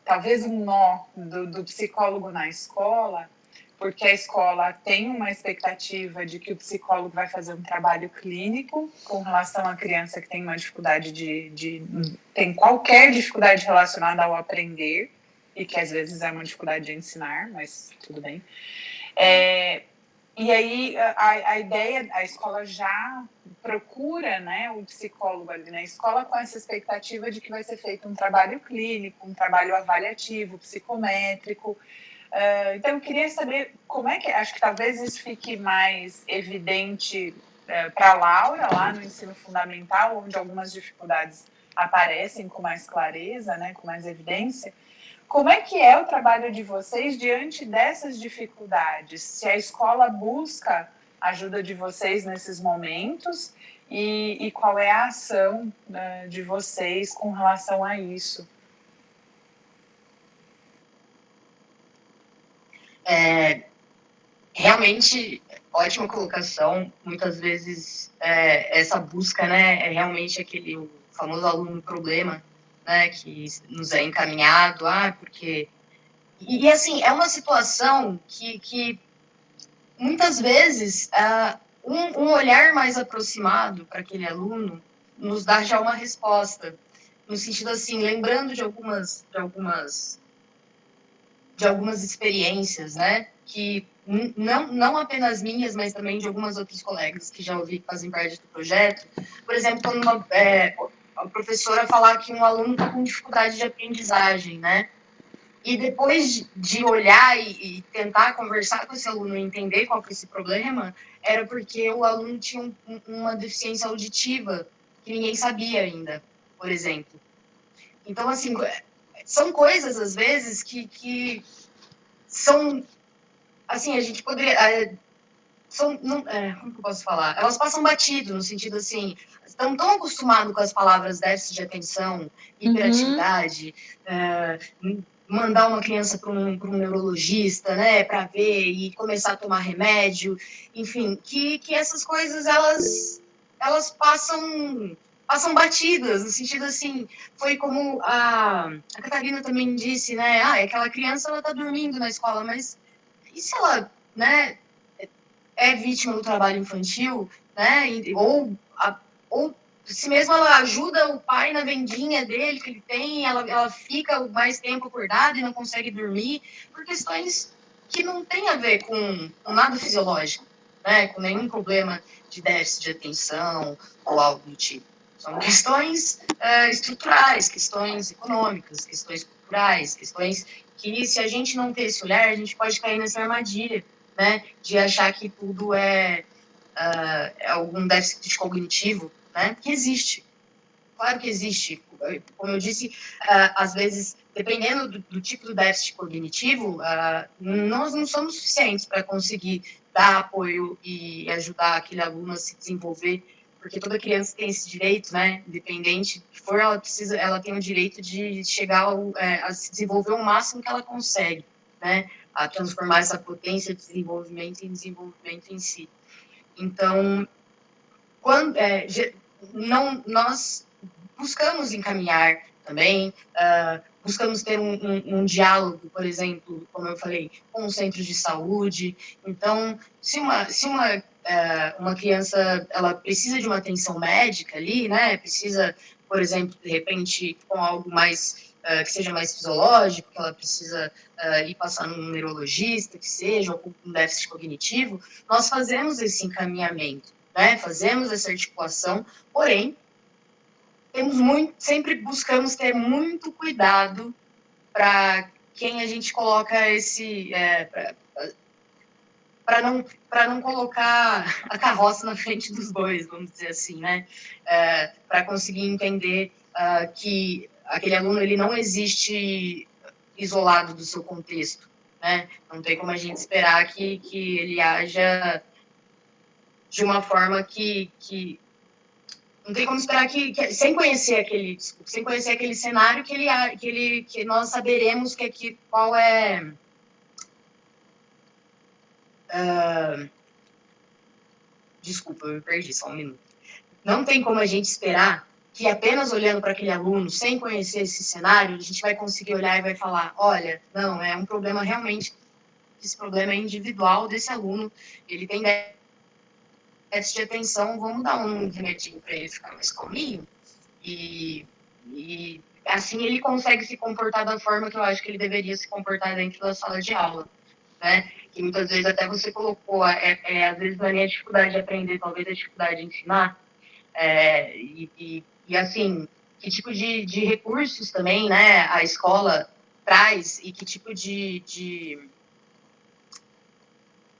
talvez um nó do psicólogo na escola, porque a escola tem uma expectativa de que o psicólogo vai fazer um trabalho clínico com relação à criança que tem uma dificuldade tem qualquer dificuldade relacionada ao aprender, e que às vezes é uma dificuldade de ensinar, mas tudo bem. E aí a ideia, a escola já procura, né, o psicólogo ali na escola com essa expectativa de que vai ser feito um trabalho clínico, um trabalho avaliativo, psicométrico. Então, eu queria saber como é que, acho que talvez isso fique mais evidente para a Laura, lá no ensino fundamental, onde algumas dificuldades aparecem com mais clareza, né, com mais evidência. Como é que é o trabalho de vocês diante dessas dificuldades? Se a escola busca a ajuda de vocês nesses momentos e qual é a ação, né, de vocês com relação a isso? Realmente, ótima colocação. Muitas vezes, essa busca, né, é realmente aquele o famoso aluno problema, né, que nos é encaminhado, porque... E assim, é uma situação que muitas vezes, um olhar mais aproximado para aquele aluno nos dá já uma resposta. No sentido assim, lembrando de algumas experiências, né, que não apenas minhas, mas também de algumas outras colegas que já ouvi que fazem parte do projeto. Por exemplo, quando a professora falar que um aluno está com dificuldade de aprendizagem, né, e depois de olhar e tentar conversar com esse aluno e entender qual que é esse problema, era porque o aluno tinha uma deficiência auditiva que ninguém sabia ainda, por exemplo. Então, assim, são coisas, às vezes, que são, assim, a gente poderia... como que eu posso falar? Elas passam batido, no sentido assim, estão tão acostumados com as palavras déficit de atenção, hiperatividade, mandar uma criança para um neurologista, né, para ver e começar a tomar remédio, enfim, que essas coisas, elas passam batidas, no sentido assim, foi como a Catarina também disse, né, aquela criança, ela tá dormindo na escola, mas e se ela, né, é vítima do trabalho infantil, né, ou se mesmo ela ajuda o pai na vendinha dele que ele tem, ela fica mais tempo acordada e não consegue dormir, por questões que não tem a ver com nada fisiológico, né, com nenhum problema de déficit de atenção ou algo do tipo. São questões estruturais, questões econômicas, questões culturais, questões que, se a gente não ter esse olhar, a gente pode cair nessa armadilha, né, de achar que tudo é algum déficit cognitivo, né, que existe. Claro que existe. Como eu disse, às vezes, dependendo do tipo do déficit cognitivo, nós não somos suficientes para conseguir dar apoio e ajudar aquele aluno a se desenvolver, porque toda criança tem esse direito, né, independente que for, ela tem o direito de chegar a se desenvolver o máximo que ela consegue, né, a transformar essa potência de desenvolvimento em desenvolvimento em si. Então, nós buscamos encaminhar também, buscamos ter um diálogo, por exemplo, como eu falei, com os centros de saúde. Então, se uma criança ela precisa de uma atenção médica ali, né, precisa, por exemplo, de repente, com algo mais que seja mais fisiológico, que ela precisa ir passar num neurologista, que seja, ou com um déficit cognitivo, nós fazemos esse encaminhamento, né, fazemos essa articulação, porém, sempre buscamos ter muito cuidado para quem a gente coloca para não colocar a carroça na frente dos bois, vamos dizer assim, né? Para conseguir entender que aquele aluno ele não existe isolado do seu contexto, né? Não tem como a gente esperar que ele haja de uma forma que não tem como esperar sem conhecer aquele cenário que nós saberemos qual é desculpa, eu me perdi, só um minuto. Não tem como a gente esperar que apenas olhando para aquele aluno, sem conhecer esse cenário, a gente vai conseguir olhar e vai falar, olha, não, é um problema realmente, esse problema é individual desse aluno, ele tem déficit de atenção, vamos dar um remedinho para ele ficar mais calminho, e assim ele consegue se comportar da forma que eu acho que ele deveria se comportar dentro da sala de aula. né? Que muitas vezes até você colocou, às vezes não é nem a dificuldade de aprender, talvez a dificuldade de ensinar. E assim, que tipo de recursos também, né, a escola traz e que tipo de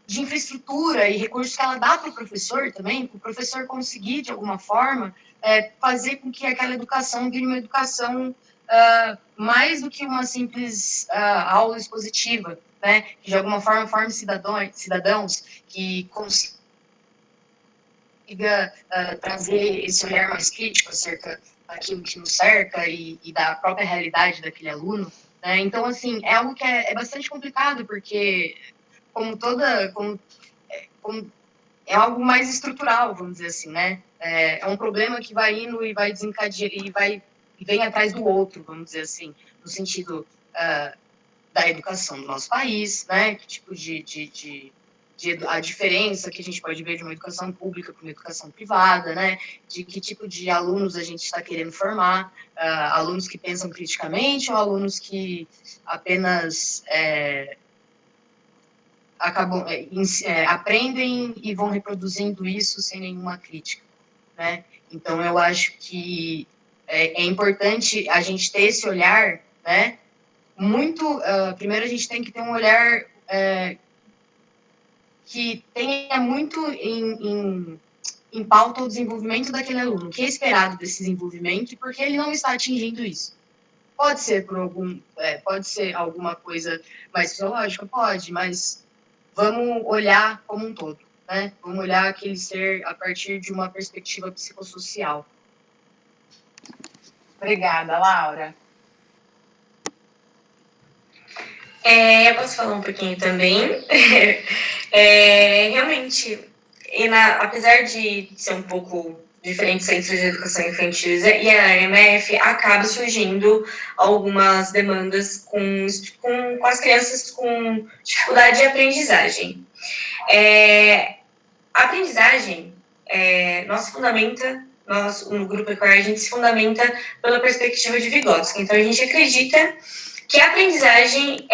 infraestrutura e recursos que ela dá para o professor também, para o professor conseguir, de alguma forma, fazer com que aquela educação vire uma educação mais do que uma simples aula expositiva, né? Que, de alguma forma, forme cidadãos que consigam trazer esse olhar mais crítico acerca daquilo que nos cerca e da própria realidade daquele aluno, né? Então, assim, é algo que é bastante complicado, porque é algo mais estrutural, vamos dizer assim, né? É um problema que vai indo e vai desencadeando e vem atrás do outro, vamos dizer assim, no sentido da educação do nosso país, né? Que tipo a diferença que a gente pode ver de uma educação pública para uma educação privada, né? De que tipo de alunos a gente está querendo formar, alunos que pensam criticamente ou alunos que apenas aprendem e vão reproduzindo isso sem nenhuma crítica, né? Então, eu acho que é importante a gente ter esse olhar, né? Primeiro, a gente tem que ter um olhar que tenha muito em pauta o desenvolvimento daquele aluno, o que é esperado desse desenvolvimento e por que ele não está atingindo isso. Pode ser pode ser alguma coisa mais fisiológica, pode, mas vamos olhar como um todo, né? Vamos olhar aquele ser a partir de uma perspectiva psicossocial. Obrigada, Laura. Eu posso falar um pouquinho também. Realmente, apesar de ser um pouco diferentes centros de educação infantil e a EMF, acaba surgindo algumas demandas com as crianças com dificuldade de aprendizagem. A aprendizagem, no Grupo Equar, a gente se fundamenta pela perspectiva de Vygotsky. Então, a gente acredita que a aprendizagem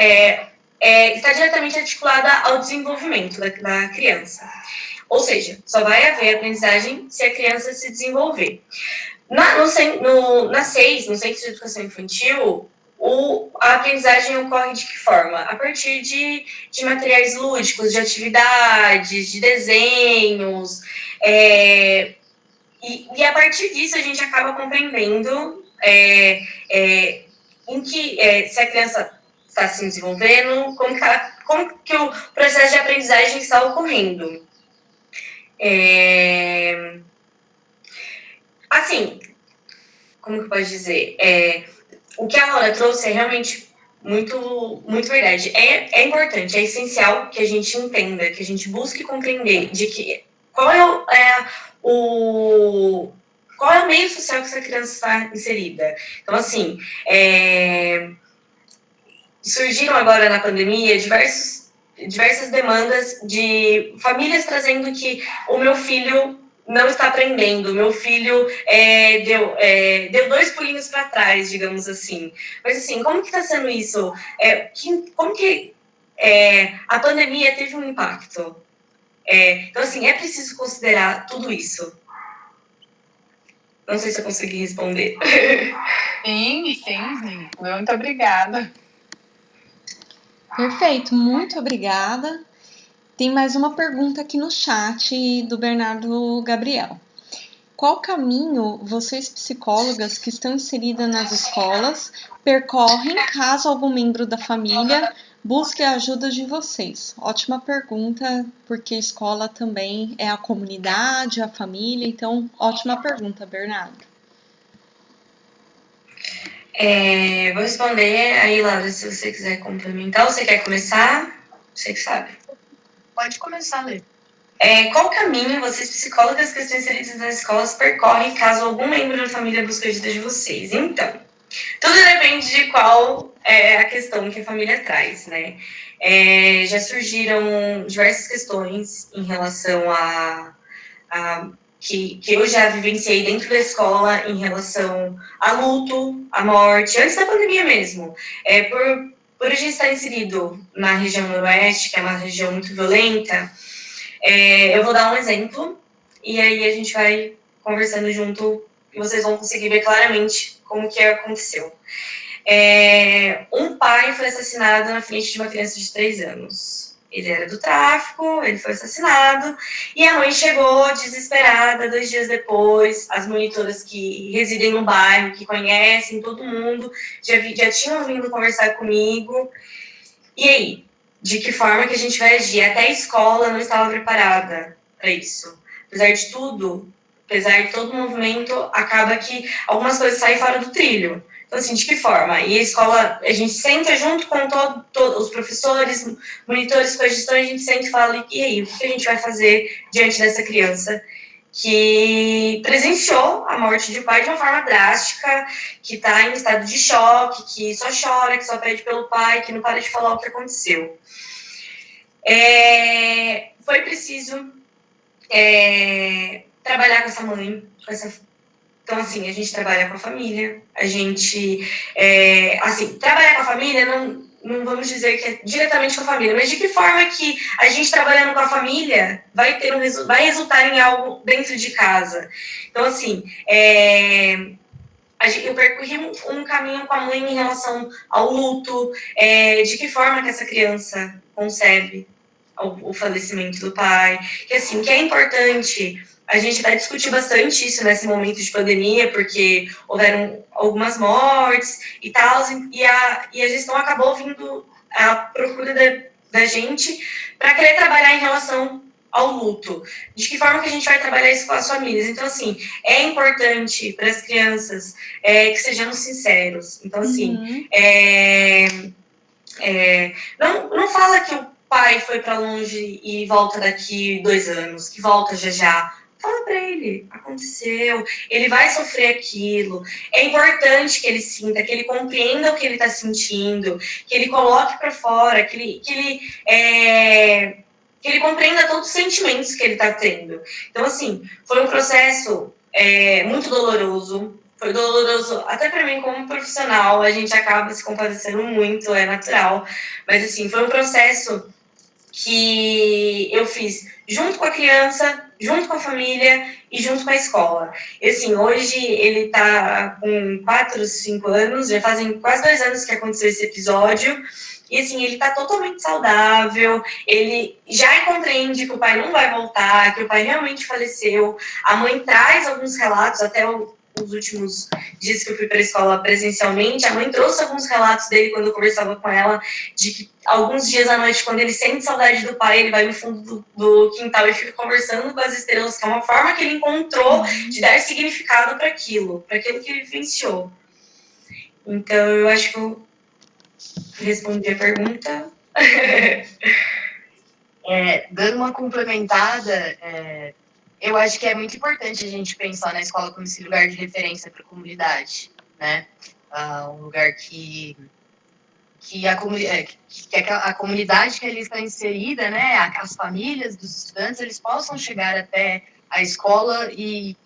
está diretamente articulada ao desenvolvimento da criança. Ou seja, só vai haver aprendizagem se a criança se desenvolver. No SEIS, no Centro de Educação Infantil, a aprendizagem ocorre de que forma? A partir de materiais lúdicos, de atividades, de desenhos, e a partir disso a gente acaba compreendendo se a criança está se desenvolvendo, como que o processo de aprendizagem está ocorrendo. Assim, como que eu posso dizer? O que a Laura trouxe é realmente muito, muito verdade. É importante, é essencial que a gente entenda, que a gente busque compreender de que qual é o meio social que essa criança está inserida. Então, assim, surgiram agora na pandemia diversas demandas de famílias trazendo que o meu filho não está aprendendo, meu filho deu 2 pulinhos para trás, digamos assim. Mas, assim, como que está sendo isso? Como que a pandemia teve um impacto? Então, assim, é preciso considerar tudo isso. Não sei se eu consegui responder. Sim, muito obrigada. Perfeito, muito obrigada. Tem mais uma pergunta aqui no chat do Bernardo Gabriel. Qual caminho vocês, psicólogas que estão inseridas nas escolas, percorrem caso algum membro da família busque a ajuda de vocês? Ótima pergunta, porque escola também é a comunidade, a família, então ótima pergunta, Bernardo. Vou responder, aí, Laura, se você quiser complementar, ou você quer começar? Você que sabe. Pode começar, Lê. Qual caminho vocês, psicólogas que estão inseridas nas escolas, percorrem caso algum membro da família busque a ajuda de vocês? Então, tudo depende de qual é a questão que a família traz, né? Já surgiram diversas questões em relação que eu já vivenciei dentro da escola em relação a luto, a morte, antes da pandemia mesmo. por a gente estar inserido na região noroeste, que é uma região muito violenta, eu vou dar um exemplo, e aí a gente vai conversando junto, e vocês vão conseguir ver claramente como que aconteceu. Um pai foi assassinado na frente de uma criança de 3 anos. Ele era do tráfico, ele foi assassinado, e a mãe chegou desesperada 2 dias depois. As monitoras que residem no bairro, que conhecem todo mundo, já tinham vindo conversar comigo. E aí? De que forma que a gente vai agir? Até a escola não estava preparada para isso. Apesar de tudo, apesar de todo o movimento, acaba que algumas coisas saem fora do trilho. Então, assim, de que forma? E a escola, a gente senta junto com todos os professores, monitores, com a gestão, a gente senta e fala, e aí, o que a gente vai fazer diante dessa criança que presenciou a morte de um pai de uma forma drástica, que está em estado de choque, que só chora, que só pede pelo pai, que não para de falar o que aconteceu. Foi preciso trabalhar com essa mãe, Então, assim, a gente trabalha com a família, a gente, trabalhar com a família, não vamos dizer que é diretamente com a família, mas de que forma que a gente trabalhando com a família vai resultar em algo dentro de casa. Então, assim, eu percorri um caminho com a mãe em relação ao luto, de que forma que essa criança concebe o falecimento do pai, que assim, que é importante. A gente vai discutir bastante isso nesse momento de pandemia, porque houveram algumas mortes e tal, e a gestão acabou vindo à procura da gente para querer trabalhar em relação ao luto. De que forma que a gente vai trabalhar isso com as famílias? Então, assim, é importante para as crianças que sejamos sinceros. Então, assim, não fala que o pai foi para longe e volta daqui 2 anos, que volta já. Fala para ele, aconteceu, ele vai sofrer aquilo. É importante que ele sinta, que ele compreenda o que ele está sentindo, que ele coloque para fora, que ele compreenda todos os sentimentos que ele está tendo. Então, assim, foi um processo muito doloroso. Foi doloroso até para mim como profissional, a gente acaba se compadecendo muito, é natural. Mas, assim, foi um processo que eu fiz junto com a criança, junto com a família e junto com a escola. E, assim, hoje ele está com 4, 5 anos, já fazem quase 2 anos que aconteceu esse episódio, e, assim, ele está totalmente saudável, ele já compreende que o pai não vai voltar, que o pai realmente faleceu. A mãe traz alguns relatos, até os últimos dias que eu fui para a escola presencialmente, a mãe trouxe alguns relatos dele quando eu conversava com ela, de que alguns dias à noite, quando ele sente saudade do pai, ele vai no fundo do quintal e fica conversando com as estrelas, que é uma forma que ele encontrou de dar significado para aquilo que ele vivenciou. Então, eu acho que eu respondi a pergunta. Dando uma complementada, eu acho que é muito importante a gente pensar na escola como esse lugar de referência para a comunidade, né? Um lugar que a comunidade que ali está inserida, né? As famílias dos estudantes, eles possam chegar até a escola e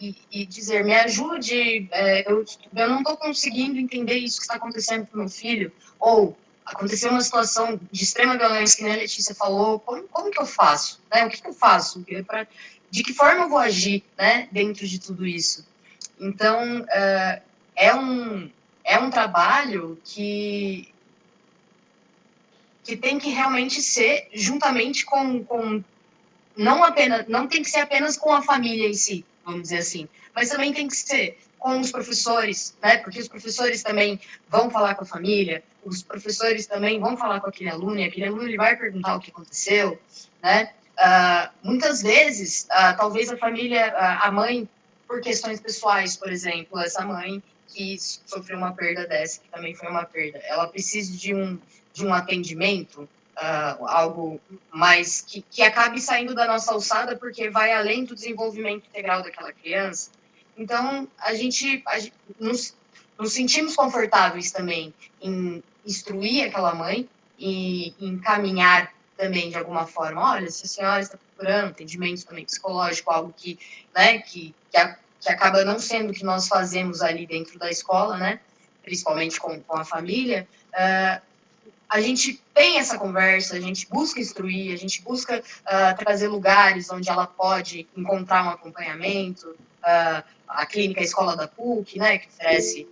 dizer, me ajude, eu não estou conseguindo entender isso que está acontecendo com meu filho, ou aconteceu uma situação de extrema violência, que nem a Letícia falou, como que eu faço? Né? O que eu faço? De que forma eu vou agir, né, dentro de tudo isso? Então, é um trabalho que tem que realmente ser juntamente com não tem que ser apenas com a família em si, vamos dizer assim, mas também tem que ser com os professores, né? Porque os professores também vão falar com a família, os professores também vão falar com aquele aluno, e aquele aluno ele vai perguntar o que aconteceu, né? Muitas vezes, talvez a família, a mãe, por questões pessoais, por exemplo, essa mãe que sofreu uma perda dessa, que também foi uma perda, ela precisa de um atendimento, algo mais que acabe saindo da nossa alçada, porque vai além do desenvolvimento integral daquela criança. Então, a gente nos sentimos confortáveis também em instruir aquela mãe e encaminhar também de alguma forma. Olha, se a senhora está procurando atendimento também psicológico, algo que, né, que acaba não sendo o que nós fazemos ali dentro da escola, né, principalmente com a família, a gente tem essa conversa, a gente busca instruir, a gente busca trazer lugares onde ela pode encontrar um acompanhamento, a clínica Escola da PUC, né, que oferece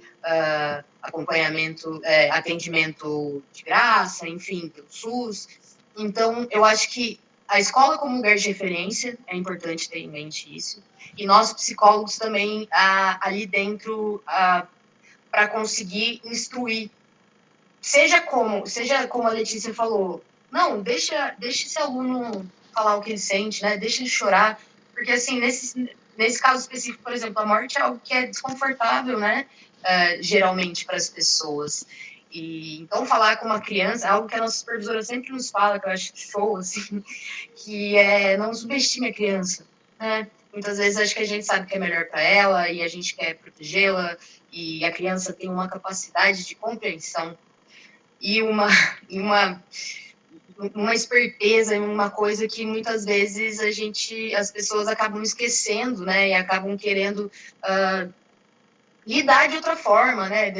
acompanhamento, atendimento de graça, enfim, pelo SUS. Então, eu acho que a escola como lugar de referência, é importante ter em mente isso, e nós psicólogos também ali dentro para conseguir instruir, seja como a Letícia falou, não, deixa esse aluno falar o que ele sente, né? Deixa ele chorar, porque assim, nesse caso específico, por exemplo, a morte é algo que é desconfortável, né? Geralmente para as pessoas. E então falar com uma criança, algo que a nossa supervisora sempre nos fala, que eu acho show, assim, que é não subestime a criança, né? Muitas vezes acho que a gente sabe que é melhor para ela e a gente quer protegê-la, e a criança tem uma capacidade de compreensão e uma esperteza, uma coisa que muitas vezes as pessoas acabam esquecendo, né, e acabam querendo lidar de outra forma, né,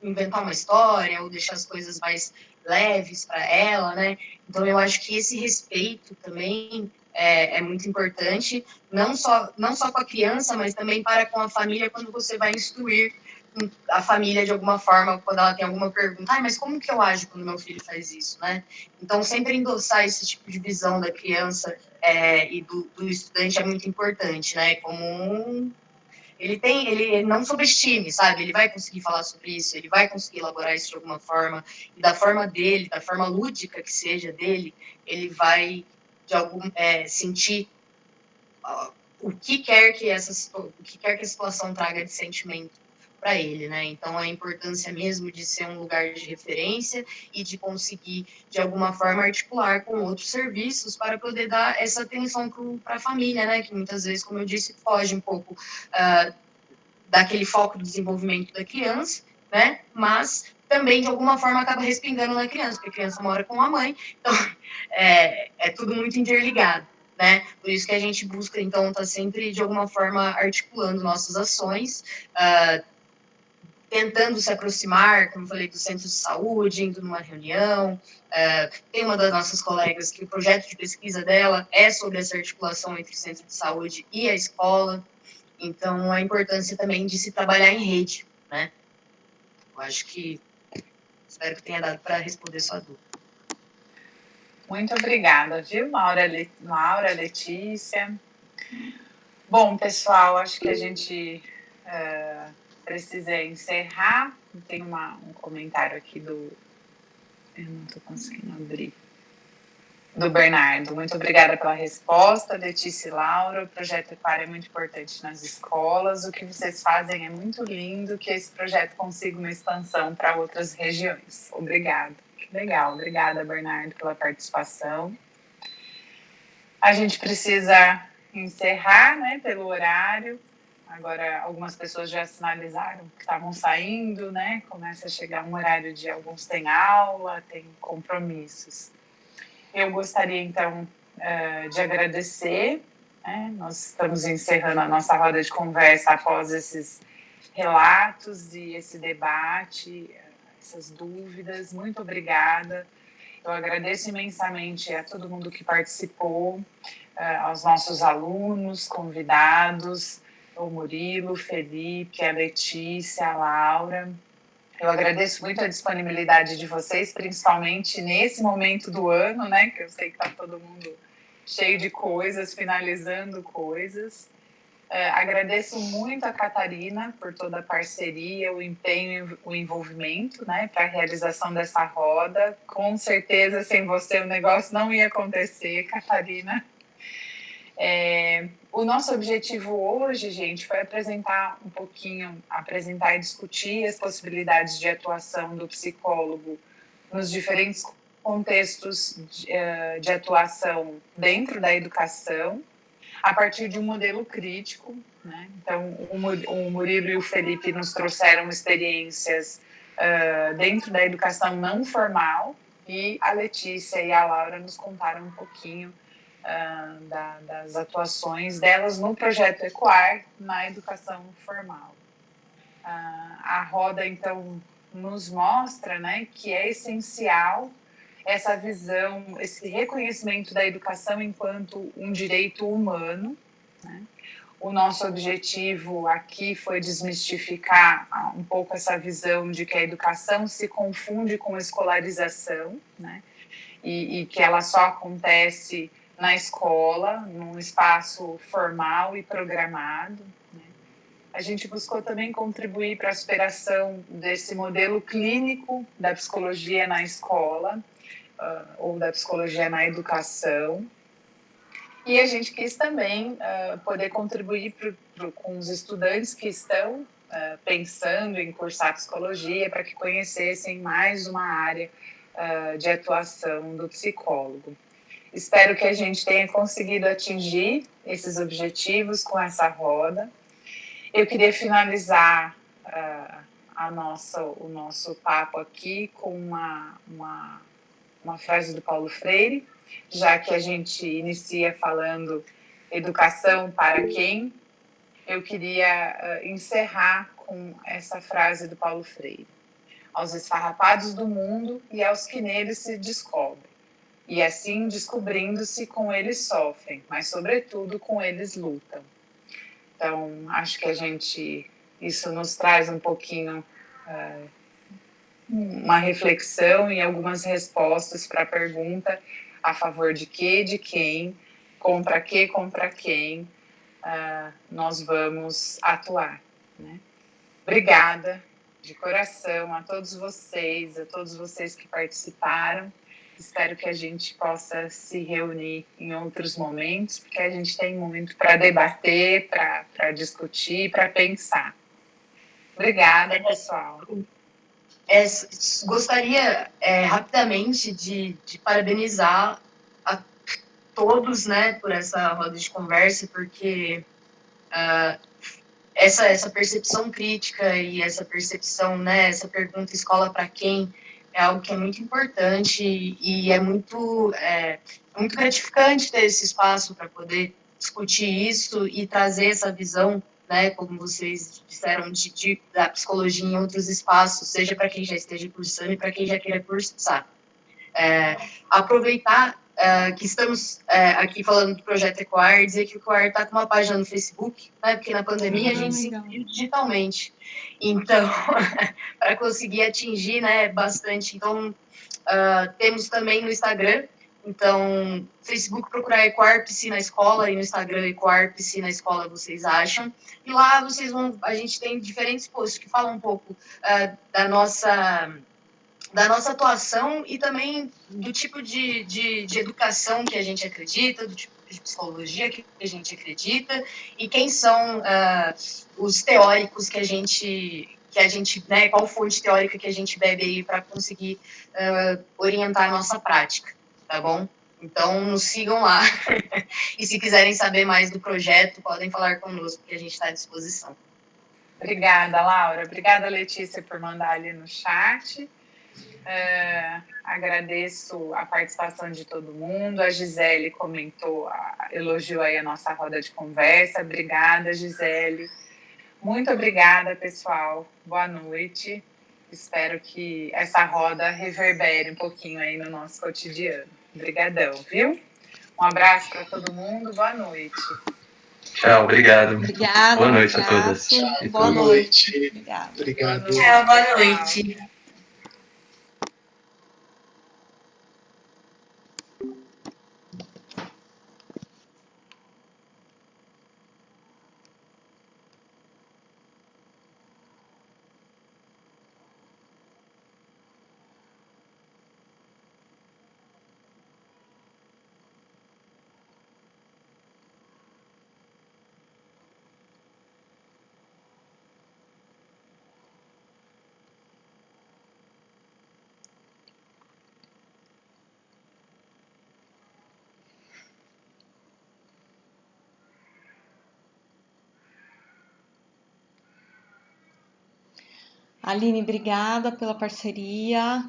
inventar uma história ou deixar as coisas mais leves para ela, né. Então eu acho que esse respeito também é muito importante, não só com a criança, mas também para com a família quando você vai instruir a família de alguma forma, quando ela tem alguma pergunta, mas como que eu ajo quando meu filho faz isso, né? Então, sempre endossar esse tipo de visão da criança e do estudante é muito importante, né? Ele não subestime, sabe? Ele vai conseguir falar sobre isso, ele vai conseguir elaborar isso de alguma forma, e da forma dele, da forma lúdica que seja dele, ele vai sentir o que quer que a situação traga de sentimento para ele, né? Então, a importância mesmo de ser um lugar de referência e de conseguir, de alguma forma, articular com outros serviços para poder dar essa atenção para a família, né? Que muitas vezes, como eu disse, foge um pouco daquele foco do desenvolvimento da criança, né? Mas também, de alguma forma, acaba respingando na criança, porque a criança mora com a mãe, então é tudo muito interligado, né? Por isso que a gente busca, então, estar sempre, de alguma forma, articulando nossas ações, tentando se aproximar, como eu falei, do centro de saúde, indo numa reunião. Tem uma das nossas colegas que o projeto de pesquisa dela é sobre essa articulação entre o centro de saúde e a escola. Então, a importância também de se trabalhar em rede, né? Eu acho que, espero que tenha dado para responder sua dúvida. Muito obrigada, viu, Laura, Letícia. Bom, pessoal, acho que a gente precisa encerrar. Tem um comentário aqui eu não estou conseguindo abrir. Do Bernardo. Muito obrigada pela resposta, Letícia e Laura. O projeto Equar é muito importante nas escolas. O que vocês fazem é muito lindo, que esse projeto consiga uma expansão para outras regiões. Obrigada. Que legal. Obrigada, Bernardo, pela participação. A gente precisa encerrar, né, pelo horário. Agora, algumas pessoas já sinalizaram que estavam saindo, né? Começa a chegar um horário de alguns têm aula, têm compromissos. Eu gostaria, então, de agradecer, né? Nós estamos encerrando a nossa roda de conversa após esses relatos e esse debate, essas dúvidas. Muito obrigada. Eu agradeço imensamente a todo mundo que participou, aos nossos alunos, convidados, o Murilo, o Felipe, a Letícia, a Laura. Eu agradeço muito a disponibilidade de vocês, principalmente nesse momento do ano, né? Que eu sei que está todo mundo cheio de coisas, finalizando coisas. Agradeço muito a Catarina por toda a parceria, o empenho, o envolvimento, né? Para a realização dessa roda. Com certeza, sem você, o negócio não ia acontecer, Catarina. O nosso objetivo hoje, gente, foi apresentar e discutir as possibilidades de atuação do psicólogo nos diferentes contextos de atuação dentro da educação, a partir de um modelo crítico, né? Então, o Murilo e o Felipe nos trouxeram experiências dentro da educação não formal, e a Letícia e a Laura nos contaram um pouquinho das atuações delas no projeto Equar na educação formal. A roda, então, nos mostra, né, que é essencial essa visão, esse reconhecimento da educação enquanto um direito humano, né? O nosso objetivo aqui foi desmistificar um pouco essa visão de que a educação se confunde com escolarização, né? E que ela só acontece na escola, num espaço formal e programado. Né? A gente buscou também contribuir para a superação desse modelo clínico da psicologia na escola, ou da psicologia na educação. E a gente quis também poder contribuir com os estudantes que estão pensando em cursar psicologia, para que conhecessem mais uma área de atuação do psicólogo. Espero que a gente tenha conseguido atingir esses objetivos com essa roda. Eu queria finalizar o nosso papo aqui com uma frase do Paulo Freire, já que a gente inicia falando educação para quem, eu queria encerrar com essa frase do Paulo Freire. Aos esfarrapados do mundo e aos que neles se descobrem, e assim descobrindo-se com eles sofrem, mas sobretudo com eles lutam. Então, acho que isso nos traz um pouquinho uma reflexão e algumas respostas para a pergunta: a favor de quê, de quem, contra quem nós vamos atuar. Né? Obrigada de coração a todos vocês que participaram. Espero que a gente possa se reunir em outros momentos, porque a gente tem muito para debater, para discutir, para pensar. Obrigada, pessoal. Gostaria rapidamente de parabenizar a todos, né, por essa roda de conversa, porque essa percepção crítica e essa percepção, né, essa pergunta escola para quem, é algo que é muito importante e é muito gratificante ter esse espaço para poder discutir isso e trazer essa visão, né, como vocês disseram, da psicologia em outros espaços, seja para quem já esteja cursando e para quem já queira cursar. Aproveitar que estamos aqui falando do Projeto Ecoar, dizer que o Ecoar está com uma página no Facebook, né, porque na pandemia a gente se viu digitalmente. Então, para conseguir atingir, né, bastante. Então, temos também no Instagram. Então, Facebook procurar Ecoar Piscina Escola e no Instagram Ecoar Piscina Escola vocês acham. E lá a gente tem diferentes posts que falam um pouco da nossa atuação e também do tipo de educação que a gente acredita, do tipo de psicologia que a gente acredita e quem são os teóricos que a gente, né, qual fonte teórica que a gente bebe aí para conseguir orientar a nossa prática, tá bom? Então, nos sigam lá. E se quiserem saber mais do projeto, podem falar conosco, que a gente está à disposição. Obrigada, Laura. Obrigada, Letícia, por mandar ali no chat. Agradeço a participação de todo mundo. A Gisele comentou, elogiou aí a nossa roda de conversa. Obrigada, Gisele. Muito obrigada, pessoal. Boa noite. Espero que essa roda reverbere um pouquinho aí no nosso cotidiano. Obrigadão, viu? Um abraço para todo mundo. Boa noite. Tchau, obrigado. Obrigada. Boa noite a todas. Boa noite. Obrigado. Tchau, boa noite. Aline, obrigada pela parceria.